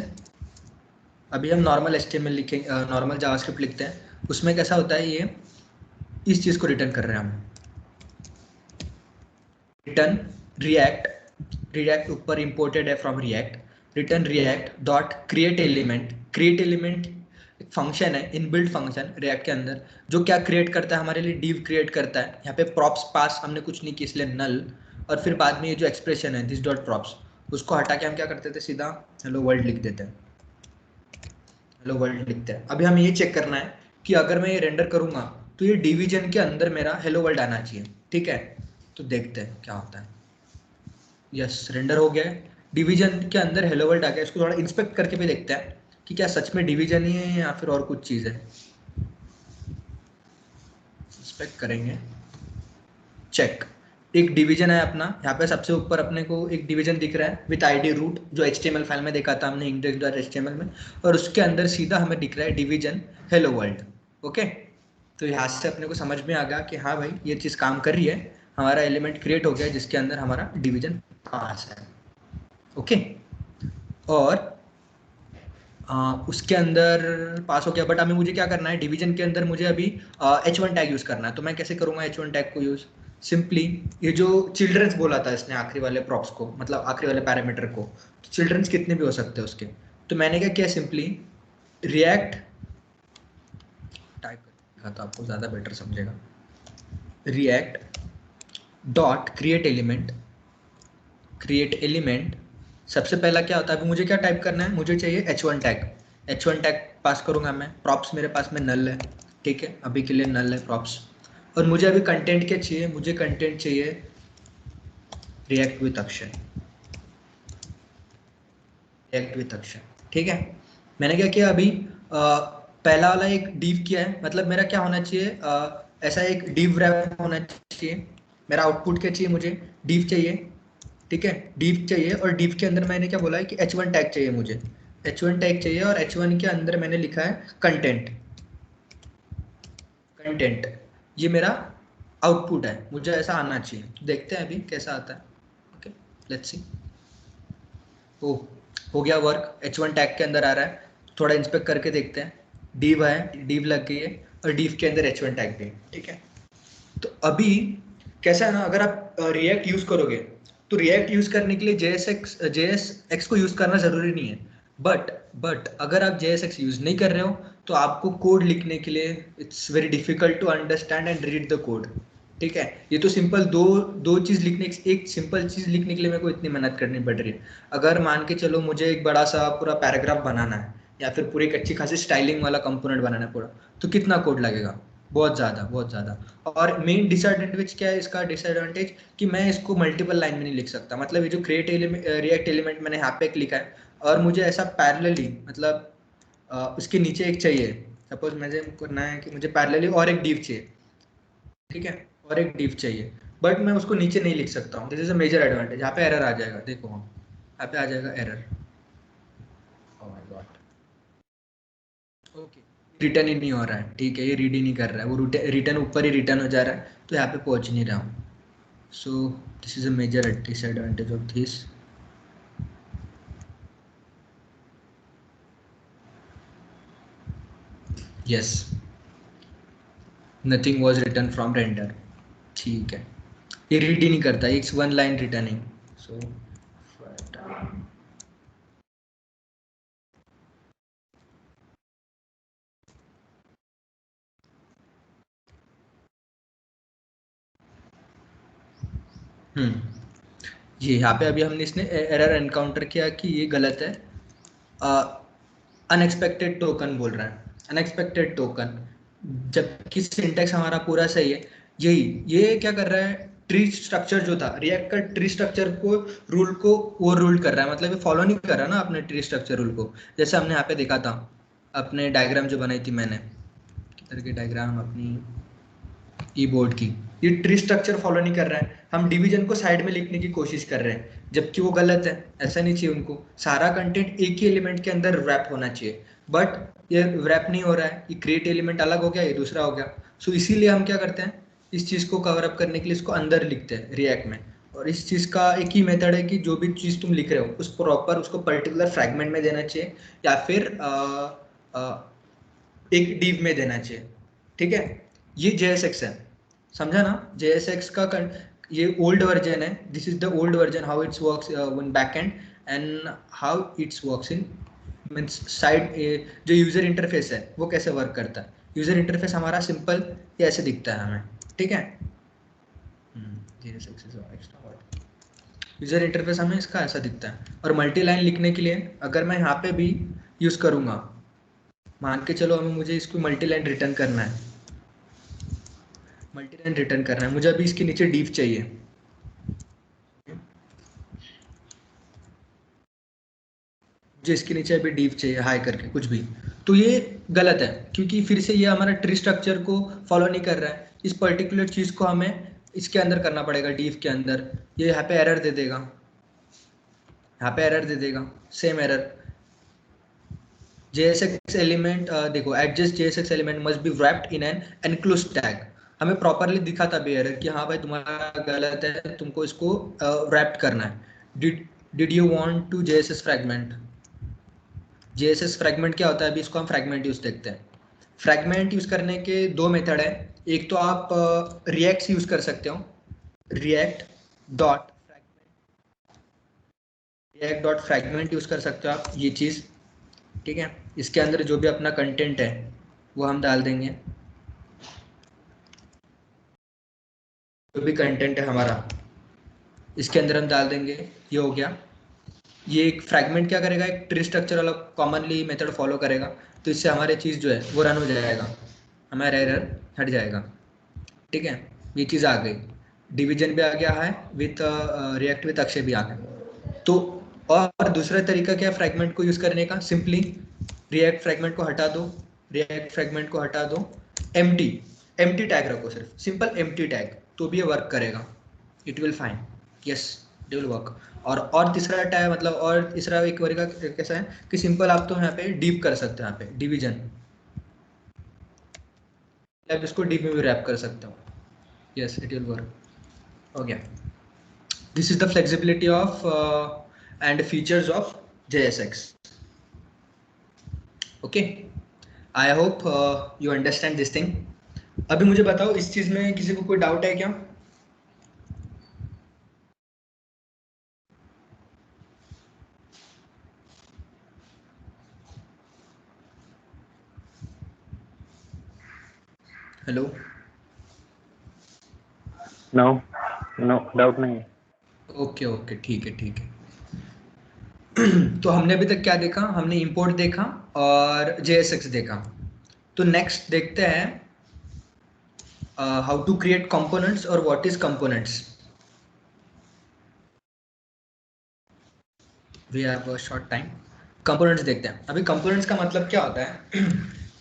Speaker 2: अभी हम नॉर्मल HTML लिखेंगे, नॉर्मल जावास्क्रिप्ट लिखते हैं, उसमें कैसा होता है, ये इस चीज को रिटर्न कर रहे हैं हम, रिटर्न रिएक्ट ऊपर इंपोर्टेड है from react, return react dot create element. Create element एक फंक्शन है, इनबिल्ट फंक्शन रिएक्ट के अंदर, जो क्या क्रिएट करता है हमारे लिए, डिव क्रिएट करता है। यहाँ पे प्रॉप्स पास हमने कुछ नहीं की, इसलिए नल, और फिर बाद में ये जो एक्सप्रेशन है दिस डॉट प्रॉप्स, उसको हटा के हम क्या करते थे, सीधा हेलो वर्ल्ड लिख देते हैं, हेलो वर्ल्ड लिखते हैं। अभी हमें ये चेक करना है कि अगर मैं ये रेंडर करूंगा तो ये डिवीजन के अंदर मेरा हेलो वर्ल्ड आना चाहिए, ठीक है। तो देखते हैं क्या होता है। यस, रेंडर हो गया है, डिवीजन के अंदर हेलो वर्ल्ड आ गया। इसको थोड़ा इंस्पेक्ट करके भी देखते हैं कि क्या सच में डिवीजन ही है या फिर और कुछ चीज़ है। इंस्पेक्ट करेंगे, चेक, एक डिवीजन है अपना। यहाँ पे सबसे ऊपर अपने को एक डिवीजन दिख रहा है विथ आईडी रूट, जो HTML फाइल में देखा था हमने index.html में, और उसके अंदर सीधा हमें दिख रहा है डिवीजन हेलो वर्ल्ड। ओके, तो यहाँ से अपने को समझ में आ गया कि हाँ भाई ये चीज़ काम कर रही है, हमारा एलिमेंट क्रिएट हो गया जिसके अंदर हमारा डिवीजन पास है। ओके, और उसके अंदर पास हो गया, बट अभी मुझे क्या करना है, डिवीजन के अंदर मुझे अभी H1 टैग यूज़ करना है। तो मैं कैसे करूँगा H1 टैग को यूज़? सिंपली ये जो चिल्ड्रंस बोला था इसने आखिरी वाले प्रॉप्स को, मतलब आखिरी वाले पैरामीटर को, तो चिल्ड्रंस कितने भी हो सकते हैं उसके। तो मैंने क्या किया, सिंपली रिएक्ट टाइप कर, तो आपको ज़्यादा बेटर समझेगा, रिएक्ट डॉट क्रिएट एलिमेंट। सबसे पहला क्या होता है, अभी मुझे क्या टाइप करना है, मुझे चाहिए H1 टैग। H1 टैग पास करूंगा मैं, प्रॉप्स मेरे पास में नल है, ठीक है, अभी के लिए नल है प्रॉप्स। और मुझे अभी कंटेंट क्या चाहिए, मुझे कंटेंट चाहिए रिएक्ट विथ अक्षर, रिएक्ट विथ अक्षर, ठीक है। मैंने क्या किया अभी, पहला वाला एक डिव किया है, मतलब मेरा क्या होना चाहिए, ऐसा एक डिव रैप होना चाहिए। मेरा आउटपुट क्या चाहिए, मुझे डिव चाहिए, ठीक है, डिव चाहिए। और डिव के अंदर मैंने क्या बोला है कि H1 टैग चाहिए, मुझे H1 टैग चाहिए, और H1 के अंदर मैंने लिखा है कंटेंट। ये मेरा आउटपुट है, मुझे ऐसा आना चाहिए। देखते हैं अभी कैसा आता है। Okay, let's see. ओ, हो गया वर्क, H1 टैग के अंदर आ रहा है, थोड़ा इंस्पेक्ट करके देखते हैं। डिव है, डिव लग गई है, और डिव के अंदर H1 टैग भी है, ठीक है। तो अभी कैसा है ना, अगर आप रिएक्ट यूज करोगे तो रिएक्ट यूज करने के लिए JSX को यूज करना जरूरी नहीं है, बट अगर आप JSX यूज नहीं कर रहे हो तो आपको कोड लिखने के लिए it's very difficult to understand and read the code, ठीक है। ये तो सिंपल दो चीज लिखने, एक सिंपल चीज लिखने के लिए मेरे को इतनी मेहनत करनी पड़ रही है। अगर मान के चलो मुझे एक बड़ा सा पूरा पैराग्राफ बनाना है, या फिर पूरी एक अच्छी खासी स्टाइलिंग वाला कंपोनेंट बनाना है पूरा, तो कितना कोड लगेगा, बहुत ज़्यादा। और मेन डिसएडवांटेज क्या है इसका, डिसएडवांटेज कि मैं इसको मल्टीपल लाइन में नहीं लिख सकता। मतलब ये जो रिएक्ट एलिमेंट मैंने यहाँ पे एक लिखा है, और मुझे ऐसा पैरेलली, मतलब उसके नीचे एक चाहिए, सपोज मुझे करना है कि मुझे पैरेलली और एक डिव चाहिए, ठीक है, और एक डिव चाहिए, बट मैं उसको नीचे नहीं लिख सकता हूँ। This is a major advantage. यहाँ पे एरर आ जाएगा, देखो यहाँ पे आ जाएगा एरर, ओके, रिटर्न ही नहीं हो रहा है, ठीक है, ये रीड ही नहीं कर रहा है, वो रिटर्न ऊपर ही रिटर्न हो जा रहा है, तो यहाँ पे पहुँच नहीं रहा हूँ. So this is a major disadvantage of this. Yes, nothing was return from render. ठीक है, ये रीड ही नहीं करता, it's one line returning. So ये यहाँ पे अभी हमने इसने एरर एनकाउंटर किया कि ये गलत है. अनएक्सपेक्टेड टोकन बोल रहा है, अनएक्सपेक्टेड टोकन, जबकि सिंटेक्स हमारा पूरा सही है. ये क्या कर रहा है, ट्री स्ट्रक्चर जो था, रिएक्ट का ट्री स्ट्रक्चर को रूल को ओवर रूल कर रहा है, मतलब ये फॉलो नहीं कर रहा ना अपने ट्री स्ट्रक्चर रूल को, जैसे हमने यहाँ पे देखा था अपने डायग्राम जो बनाई थी मैंने, किधर की डायग्राम अपनी कीबोर्ड की. ये ट्री स्ट्रक्चर फॉलो नहीं कर रहा है, हम डिवीजन को साइड में लिखने की कोशिश कर रहे हैं, जबकि वो गलत है. ऐसा नहीं चाहिए, उनको सारा कंटेंट एक ही एलिमेंट के अंदर रैप होना चाहिए, बट ये रैप नहीं हो रहा है. ये क्रिएट एलिमेंट अलग हो गया, ये दूसरा हो गया. सो इसीलिए हम क्या करते हैं, इस चीज़ को कवर अप करने के लिए इसको अंदर लिखते हैं रिएक्ट में. और इस चीज़ का एक ही मेथड है कि जो भी चीज़ तुम लिख रहे हो उस प्रॉपर उसको पर्टिकुलर फ्रैगमेंट में देना चाहिए, या फिर एक डिव में देना चाहिए. ठीक है, ये JSX है, समझा ना. JSX का ये ओल्ड वर्जन है, this is the old version, how it's works in backend and how it's works in means side. जो यूजर इंटरफेस है वो कैसे वर्क करता है. यूजर इंटरफेस हमारा सिंपल ये ऐसे दिखता है हमें, ठीक है. JSX is extra word. User interface हमें इसका ऐसा दिखता है. और मल्टी लाइन लिखने के लिए अगर मैं यहाँ पे भी यूज करूँगा, मान के चलो हमें मुझे इसको मल्टी लाइन रिटर्न करना है, मल्टी लाइन रिटर्न करना है, मुझे अभी इसके नीचे डिव चाहिए. मुझे इसके नीचे अभी डिव चाहिए हाई करके कुछ भी, तो ये गलत है, क्योंकि फिर से ये हमारा ट्री स्ट्रक्चर को फॉलो नहीं कर रहा है. इस पर्टिकुलर चीज़ को हमें इसके अंदर करना पड़ेगा, डिव के अंदर. ये यहाँ पे एरर दे देगा, यहाँ पे एरर दे देगा, सेम एरर. JSX एलिमेंट देखो, adjust JSX element must be wrapped in an enclosed tag. हमें प्रॉपरली दिखा था भी एरर कि हाँ भाई तुम्हारा गलत है, तुमको इसको रैप्ट करना है. Did you want to JSX fragment. JSX fragment क्या होता है, अभी इसको हम फ्रैगमेंट यूज देखते हैं. फ्रैगमेंट यूज करने के दो मेथड है. एक तो आप रिएक्ट यूज कर सकते हो, रिएक्ट डॉट फ्रैगमेंट यूज कर सकते हो आप, ये चीज़, ठीक है. इसके अंदर जो भी अपना कंटेंट है वो हम डाल देंगे, जो भी कंटेंट है हमारा इसके अंदर हम डाल देंगे. ये हो गया. ये एक फ्रैगमेंट क्या करेगा, एक ट्री स्ट्रक्चर वाला कॉमनली मेथड फॉलो करेगा, तो इससे हमारे चीज़ जो है वो रन हो जाएगा, हमारा एरर हट जाएगा. ठीक है, ये चीज़ आ गई. डिवीजन भी आ गया है विथ रिएक्ट विथ अक्षय भी आ गया. तो और दूसरा तरीका क्या है फ्रैगमेंट को यूज़ करने का, सिंपली रिएक्ट फ्रैगमेंट को हटा दो, रिएक्ट फ्रैगमेंट को हटा दो, एम्प्टी टैग रखो, सिर्फ सिंपल एम्प्टी टैग, तो भी ये वर्क करेगा. It will fine, yes it will work. और तीसरा टैग मतलब, और तीसरा एक तरीका कैसा है कि सिंपल आप तो यहाँ पे डीप कर सकते हो, यहाँ पे डिवीजन आप इसको डीप में भी रैप कर सकते हो. Yes it will work. हो गया. This is the flexibility of and features of JSX. Okay, I hope you understand this thing. अभी मुझे बताओ, इस चीज में किसी को कोई डाउट है क्या? हेलो.
Speaker 4: नो डाउट नहीं है.
Speaker 2: ओके ओके, ठीक है ठीक है. तो हमने अभी तक क्या देखा, हमने इंपोर्ट देखा और JSX देखा. तो नेक्स्ट देखते हैं हाउ टू क्रिएट कंपोनेंट्स और what is components. We have a short time. Components देखते हैं. अभी कंपोनेंट्स का मतलब क्या होता है?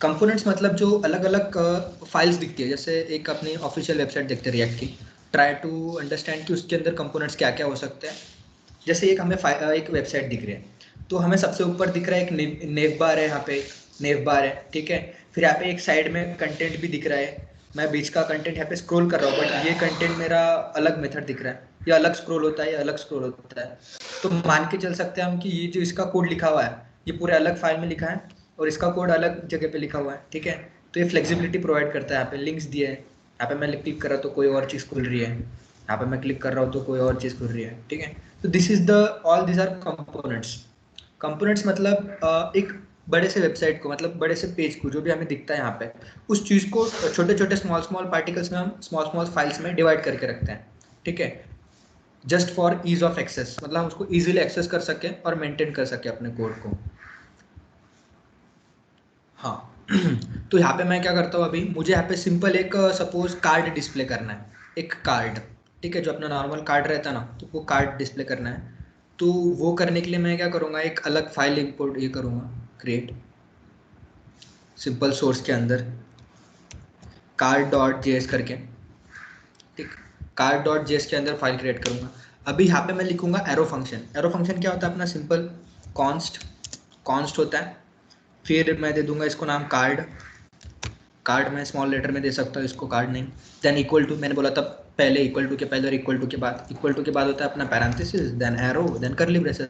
Speaker 2: कंपोनेंट्स मतलब जो अलग अलग फाइल्स दिखती है, जैसे एक अपनी ऑफिशियल वेबसाइट देखते हैं रिएक्ट की, ट्राई टू अंडरस्टैंड कि उसके अंदर कंपोनेंट्स क्या क्या हो सकते हैं. जैसे एक हमें एक वेबसाइट दिख रही है, तो हमें सबसे ऊपर दिख रहा है एक नेव बार है, यहाँ पे नेव बार है, ठीक है। फिर यहाँ पे एक साइड में कंटेंट भी दिख रहा है, मैं बीच का कंटेंट यहाँ पे स्क्रॉल कर रहा हूँ, बट ये कंटेंट मेरा अलग मेथड दिख रहा है, ये अलग स्क्रॉल होता है, ये अलग स्क्रॉल होता है। तो मान के चल सकते हैं हम कि ये जो इसका कोड लिखा हुआ है ये पूरे अलग फाइल में लिखा है और इसका कोड अलग जगह पे लिखा हुआ है, ठीक है। तो ये फ्लेक्सिबिलिटी प्रोवाइड करता है। यहाँ पे लिंक्स दिए हैं, यहाँ पे मैं क्लिक कर रहा हूँ तो कोई और चीज़ खुल रही है, यहाँ पे मैं क्लिक कर रहा हूँ तो कोई और चीज़ खुल रही है, ठीक है। तो this is the all this are components. Components मतलब एक बड़े से वेबसाइट को, मतलब बड़े से पेज को जो भी हमें दिखता है यहाँ पे, उस चीज़ को छोटे छोटे स्मॉल पार्टिकल्स में हम स्मॉल फाइल्स में डिवाइड करके रखते हैं, ठीक है। Just for ease of access, मतलब हम उसको इजीली एक्सेस कर सके और मेंटेन कर सके अपने कोड को। हाँ तो यहाँ पे मैं क्या करता हूँ, अभी मुझे यहाँ पे सिंपल एक सपोज कार्ड डिस्प्ले करना है, एक कार्ड, ठीक है, जो अपना नॉर्मल कार्ड रहता है ना, तो वो कार्ड डिस्प्ले करना है। तो वो करने के लिए मैं क्या करूँगा, एक अलग फाइल इंपोर्ट ये करूँगा, क्रिएट सिंपल सोर्स के अंदर card.js करके, ठीक, card.js के अंदर फाइल क्रिएट करूँगा। अभी यहाँ पे मैं लिखूँगा एरो फंक्शन। एरो फंक्शन क्या होता है, अपना सिंपल कॉन्स्ट होता है, फिर मैं दे दूंगा इसको नाम कार्ड मैं स्मॉल लेटर में दे सकता हूँ इसको, कार्ड नहीं। देन इक्वल टू, मैंने बोला था पहले इक्वल टू के पहले और इक्वल टू के बाद होता है अपना parenthesis, then arrow, then curly braces.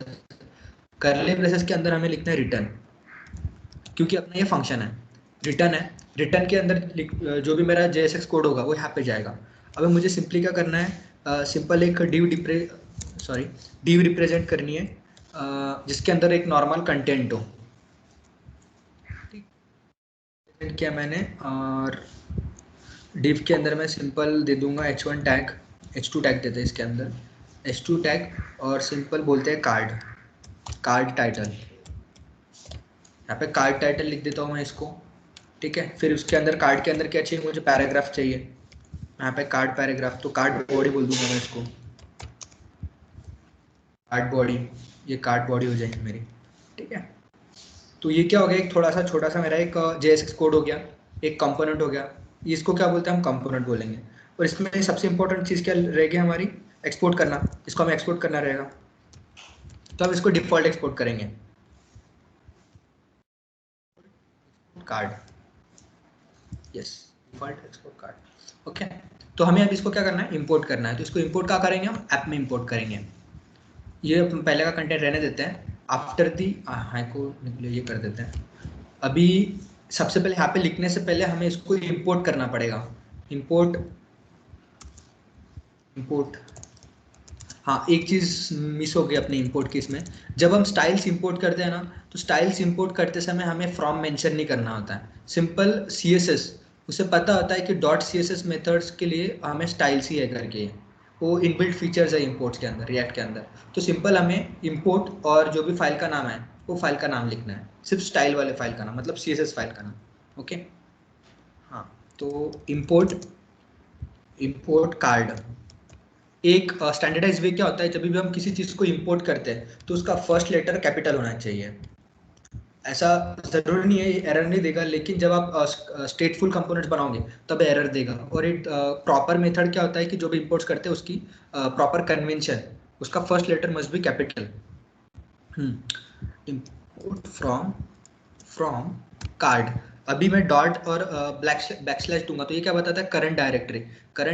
Speaker 2: Curly braces के अंदर हमें लिखना है रिटर्न, क्योंकि अपना ये फंक्शन है, रिटर्न है। रिटर्न के अंदर जो भी मेरा JSX कोड होगा वो यहाँ पे जाएगा। अब मुझे सिंपली क्या करना है, सिंपल एक डिव रिप्रेजेंट करनी है, जिसके अंदर एक नॉर्मल कंटेंट हो, किया मैंने। और डिव के अंदर मैं सिंपल दे दूंगा h1 टैग, h2 टैग देते हैं इसके अंदर, h2 टैग, और सिंपल बोलते हैं कार्ड टाइटल। यहाँ पे कार्ड टाइटल लिख देता हूँ मैं इसको, ठीक है। फिर उसके अंदर कार्ड के अंदर क्या चाहिए, मुझे पैराग्राफ चाहिए, यहाँ पे कार्ड पैराग्राफ, तो कार्ड बॉडी बोल दूंगा मैं इसको, कार्ड बॉडी, ये कार्ड बॉडी हो जाएगी मेरी, ठीक है। तो ये क्या हो गया, एक थोड़ा सा छोटा सा मेरा एक JSX कोड हो गया, एक कंपोनेंट हो गया। इसको क्या बोलते हैं, हम कंपोनेंट बोलेंगे। और इसमें सबसे इंपॉर्टेंट चीज़ क्या रहेगी हमारी, एक्सपोर्ट करना। इसको हमें एक्सपोर्ट करना रहेगा, तो हम इसको डिफ़ॉल्ट एक्सपोर्ट करेंगे, card, yes, default export card, okay. तो हमें अब इसको क्या करना है, इंपोर्ट करना है। तो इसको इंपोर्ट क्या करेंगे, हम ऐप में इंपोर्ट करेंगे। ये पहले का कंटेंट रहने देते हैं, आफ्टर दी हाई को निकले ये कर देते हैं। अभी सबसे पहले यहाँ पे लिखने से पहले हमें इसको इंपोर्ट करना पड़ेगा, इंपोर्ट। हाँ, एक चीज़ मिस हो गई अपने इंपोर्ट की इसमें। जब हम स्टाइल्स इंपोर्ट करते हैं ना, तो स्टाइल्स इंपोर्ट करते समय हमें फ्रॉम मेंशन नहीं करना होता है। सिंपल CSS उसे पता होता है कि .css मेथड्स के लिए हमें स्टाइल्स ही है करके, वो इनबिल्ट फीचर्स है इंपोर्ट्स के अंदर, रिएक्ट के अंदर। तो सिंपल हमें इंपोर्ट और जो भी फाइल का नाम है वो फाइल का नाम लिखना है, सिर्फ स्टाइल वाले फाइल का नाम, मतलब CSS फाइल का नाम, ओके। हाँ, तो इंपोर्ट कार्ड एक स्टैंडर्डाइज वे क्या होता है, जब भी हम किसी चीज़ को इंपोर्ट करते हैं तो उसका फर्स्ट लेटर कैपिटल होना चाहिए। ऐसा ज़रूरी नहीं है, ये एरर नहीं देगा, लेकिन जब आप स्टेटफुल कंपोनेंट्स बनाओगे तब एरर देगा। और एक प्रॉपर मेथड क्या होता है कि जो भी इंपोर्ट्स करते हैं उसकी प्रॉपर कन्वेंशन, उसका first letter must be capital. Import from card, अभी मैं डॉट और बैकस्लैश दूंगा तो ये क्या बताता है, करंट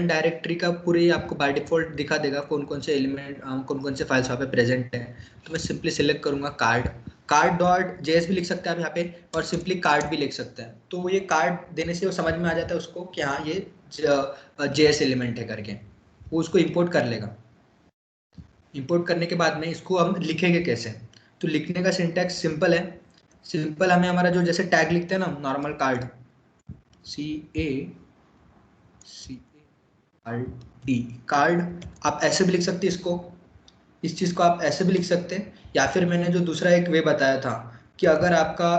Speaker 2: डायरेक्टरी का पूरे आपको बाय डिफॉल्ट दिखा देगा कौन कौन से एलिमेंट, कौन कौन से फाइल्स वहाँ पे प्रेजेंट है। तो मैं सिंपली सिलेक्ट करूंगा कार्ड.js भी लिख सकते हैं आप यहाँ पे, और सिंपली कार्ड भी लिख सकते हैं। तो ये कार्ड देने से वो समझ में आ जाता है उसको कि हाँ ये JS एलिमेंट है करके, वो उसको इम्पोर्ट कर लेगा। इंपोर्ट करने के बाद में इसको हम लिखेंगे कैसे, तो लिखने का सिंटैक्स सिंपल है। सिंपल हमें हमारा जो जैसे टैग लिखते हैं ना, नॉर्मल कार्ड, CARD, कार्ड, आप ऐसे भी लिख सकते हैं इसको, इस चीज़ को आप ऐसे भी लिख सकते हैं। या फिर मैंने जो दूसरा एक वे बताया था कि अगर आपका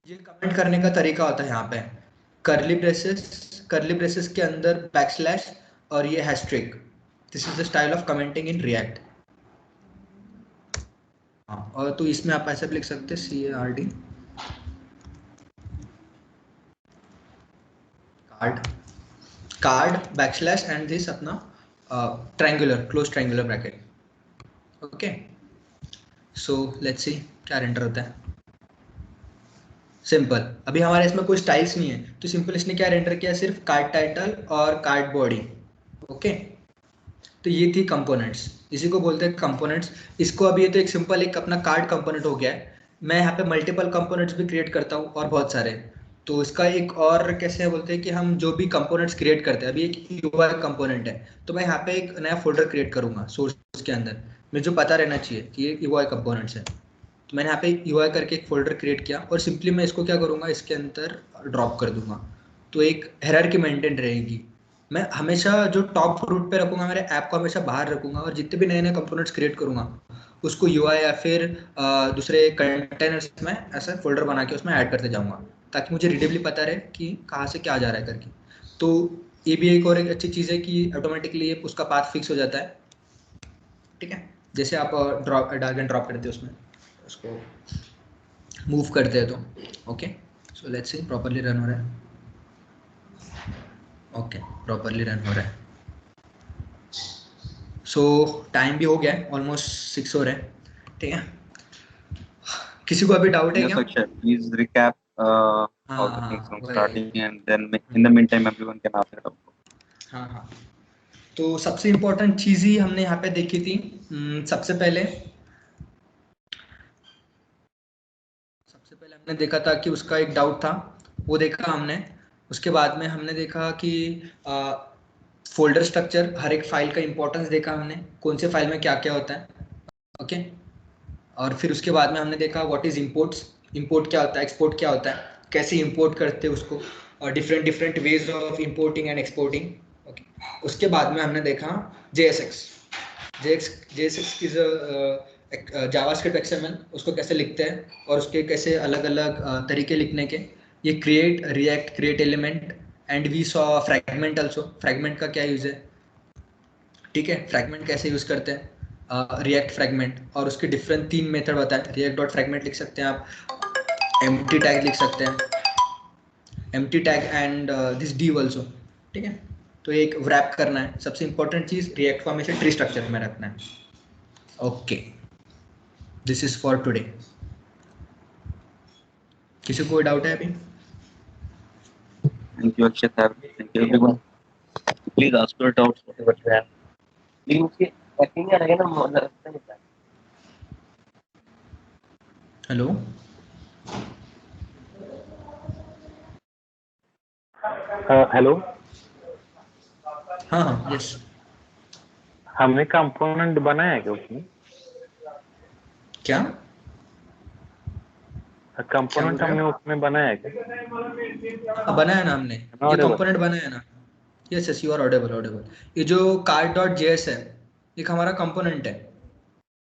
Speaker 2: ये कमेंट करने का तरीका होता है, यहाँ पे करली ब्रेसेस के अंदर बैकस्लैश और ये हैशट्रिक, this is the style of commenting in React. हाँ, और तो इसमें आप ऐसे भी लिख सकते हैं कार्ड बैकस्लैश एंड दिस अपना triangular, close triangular bracket, okay. So let's see क्या रेंडर होता है। सिंपल, अभी हमारे इसमें कोई स्टाइल्स नहीं है, तो सिंपल इसने क्या रेंडर किया, सिर्फ कार्ड टाइटल और कार्ड बॉडी। ओके, तो ये थी कंपोनेंट्स, इसी को बोलते हैं कंपोनेंट्स। इसको अभी ये तो एक सिंपल एक अपना कार्ड कंपोनेंट हो गया है। मैं यहाँ पे मल्टीपल कंपोनेंट्स भी क्रिएट करता हूँ और बहुत सारे। तो इसका एक और कैसे बोलते हैं कि हम जो भी कंपोनेंट्स क्रिएट करते हैं, अभी एक यूआई कंपोनेंट है, तो मैं यहाँ पे एक नया फोल्डर क्रिएट करूँगा सोर्स के अंदर, मुझे जो पता रहना चाहिए कि ये यूआई कंपोनेंट्स है। तो मैंने यहाँ पे यूआई करके एक फोल्डर क्रिएट किया और सिंपली मैं इसको क्या करूँगा, इसके अंदर ड्रॉप कर दूंगा। तो एक हायरार्की मेंटेन रहेगी। मैं हमेशा जो टॉप रूट पे रखूंगा, मेरे ऐप को हमेशा बाहर रखूंगा, और जितने भी नए नए कंपोनेंट्स क्रिएट करूंगा उसको यूआई या फिर दूसरे कंटेनर्स में ऐसा फोल्डर बना के उसमें ऐड करते जाऊंगा, ताकि मुझे रीडेबली पता रहे कि कहाँ से क्या जा रहा है करके। तो ये भी एक और एक अच्छी चीज़ है कि ऑटोमेटिकली उसका पाथ फिक्स हो जाता है। ठीक है, जैसे आप ड्रॉप ड्रैग एंड ड्रॉप करते हो उसमें, उसको मूव करते हैं तो। Okay, so let's see properly run हो रहा है। ओके, प्रॉपर्ली रन हो रहा है। सो टाइम भी हो गया है, ऑलमोस्ट 6 हो रहे हैं। ठीक है, किसी को अभी डाउट है
Speaker 1: Yes,
Speaker 2: क्या?
Speaker 1: Akshay, please recap all the things from
Speaker 2: वही।
Speaker 1: starting, and then in the meantime everyone can ask their doubt.
Speaker 2: हाँ, तो सबसे इम्पोर्टेंट चीज़ ही हमने यहाँ पे देखी थी। सबसे पहले हमने देखा था कि उसका एक डाउट था, वो देखा हमने। उसके बाद में हमने देखा कि फोल्डर स्ट्रक्चर, हर एक फाइल का इंपॉर्टेंस देखा हमने, कौन से फाइल में क्या क्या होता है। ओके, और फिर उसके बाद में हमने देखा व्हाट इज इंपोर्ट्स, इंपोर्ट क्या होता है, एक्सपोर्ट क्या होता है, कैसे इंपोर्ट करते हैं उसको, और different different ways of importing and exporting. Okay, उसके बाद में हमने देखा JSX। JSX is JavaScript XML, उसको कैसे लिखते हैं और उसके कैसे अलग अलग तरीके लिखने के। ये create, React, create element, and we saw fragment also. Fragment का क्या यूज है, ठीक है, फ्रैगमेंट कैसे यूज करते हैं, रिएक्ट फ्रैगमेंट, और उसके डिफरेंट 3 मेथड बताए। रिएक्ट डॉट फ्रैगमेंट लिख सकते हैं आप, एम्प्टी टैग लिख सकते हैं, empty tag and this div also. ठीक है, तो एक wrap करना है, सबसे इंपॉर्टेंट चीज रिएक्ट को हमेशा ट्री स्ट्रक्चर में रखना है। Okay, this is for today. किसी को कोई डाउट है अभी?
Speaker 1: Thank you, Akshay. Thank you, everyone. Please ask your doubts, whatever you have.
Speaker 6: लेकिन उसके एक्टिंग रहेगा ना मतलब लगता है।
Speaker 2: हेलो,
Speaker 4: हेलो,
Speaker 2: हाँ हाँ, यस।
Speaker 4: हमने कंपोनेंट बनाया क्या उसमें?
Speaker 2: क्या
Speaker 4: कंपोनेंट
Speaker 2: बोल रहे
Speaker 4: हमने
Speaker 2: हो?
Speaker 4: उसमें बनाया क्या?
Speaker 2: हाँ, बनाया ना हमने, ये
Speaker 4: Audible.
Speaker 2: कंपोनेंट बनाया ना। Yes yes, you are audible, audible. ये जो card.js है, एक हमारा कंपोनेंट है,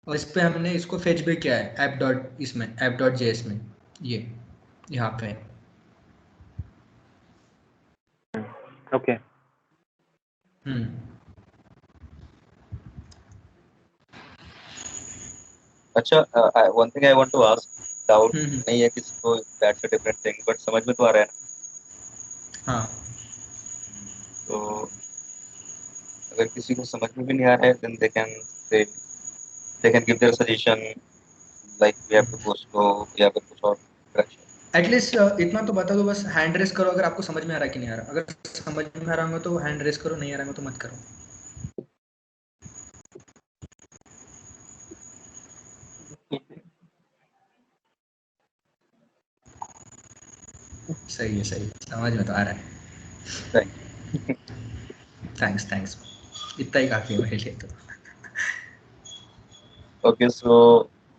Speaker 2: और इस पे हमने इसको फेच भी किया है ऐप डॉट, इसमें app.js में, ये यहाँ पे।
Speaker 4: ओके,
Speaker 1: अच्छा, one thing I want to ask, doubt
Speaker 2: हम्म,
Speaker 1: नहीं है किसी को, that's a different thing, but समझ में तो आ रहा है ना?
Speaker 2: हाँ।
Speaker 1: तो अगर किसी को समझ में भी नहीं आ रहा है, then they can say, they can give their suggestion, like we have to go slow या फिर कुछ और correction.
Speaker 2: एटलीस्ट इतना तो बता दो, बस हैंड रेस करो अगर आपको समझ में आ रहा है कि नहीं आ रहा। अगर समझ में आ रहा होगा तो हैंड रेस करो, नहीं आ रहा होगा तो मत करो। सही है, सही है, समझ में तो आ रहा है।
Speaker 1: Thank you.
Speaker 2: थैंक्स थैंक्स, इतना ही काफ़ी है मेरे लिए तो।
Speaker 1: Okay, so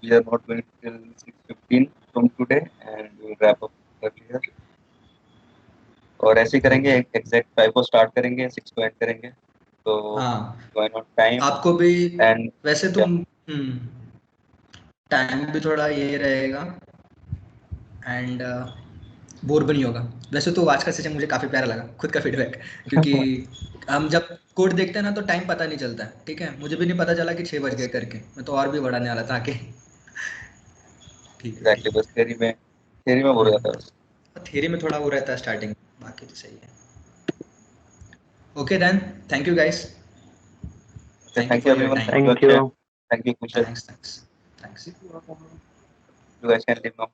Speaker 1: we are not going till 6:15 from today, and we will wrap up earlier. और ऐसे ही करेंगे, एग्जैक्ट 5 को स्टार्ट करेंगे, 6 को एंड करेंगे, तो
Speaker 2: हाँ,
Speaker 1: ज्वाइन ऑन टाइम
Speaker 2: आपको भी
Speaker 1: एंड
Speaker 2: वैसे तो टाइम भी थोड़ा ये रहेगा, एंड बोर भी नहीं होगा। वैसे तो आज का सेशन मुझे काफ़ी प्यारा लगा, खुद का फीडबैक, क्योंकि हम जब कोड देखते हैं ना तो टाइम पता नहीं चलता है। ठीक है, मुझे भी नहीं पता चला कि 6 बज गए करके, मैं तो और भी बढ़ाने वाला था आके। ठीक है,
Speaker 1: एग्जैक्टली, बस थ्योरी में बोल जाता है बस।
Speaker 2: थियरी में थोड़ा वो रहता है स्टार्टिंग, बाकी तो सही है। Okay then, thank you guys,
Speaker 1: thank you
Speaker 2: for your
Speaker 1: everyone,
Speaker 2: time.
Speaker 1: Thank you
Speaker 4: thank you.
Speaker 1: Akshay, thank you Kushal.
Speaker 2: Thanks. Taxi.
Speaker 1: You guys can leave now.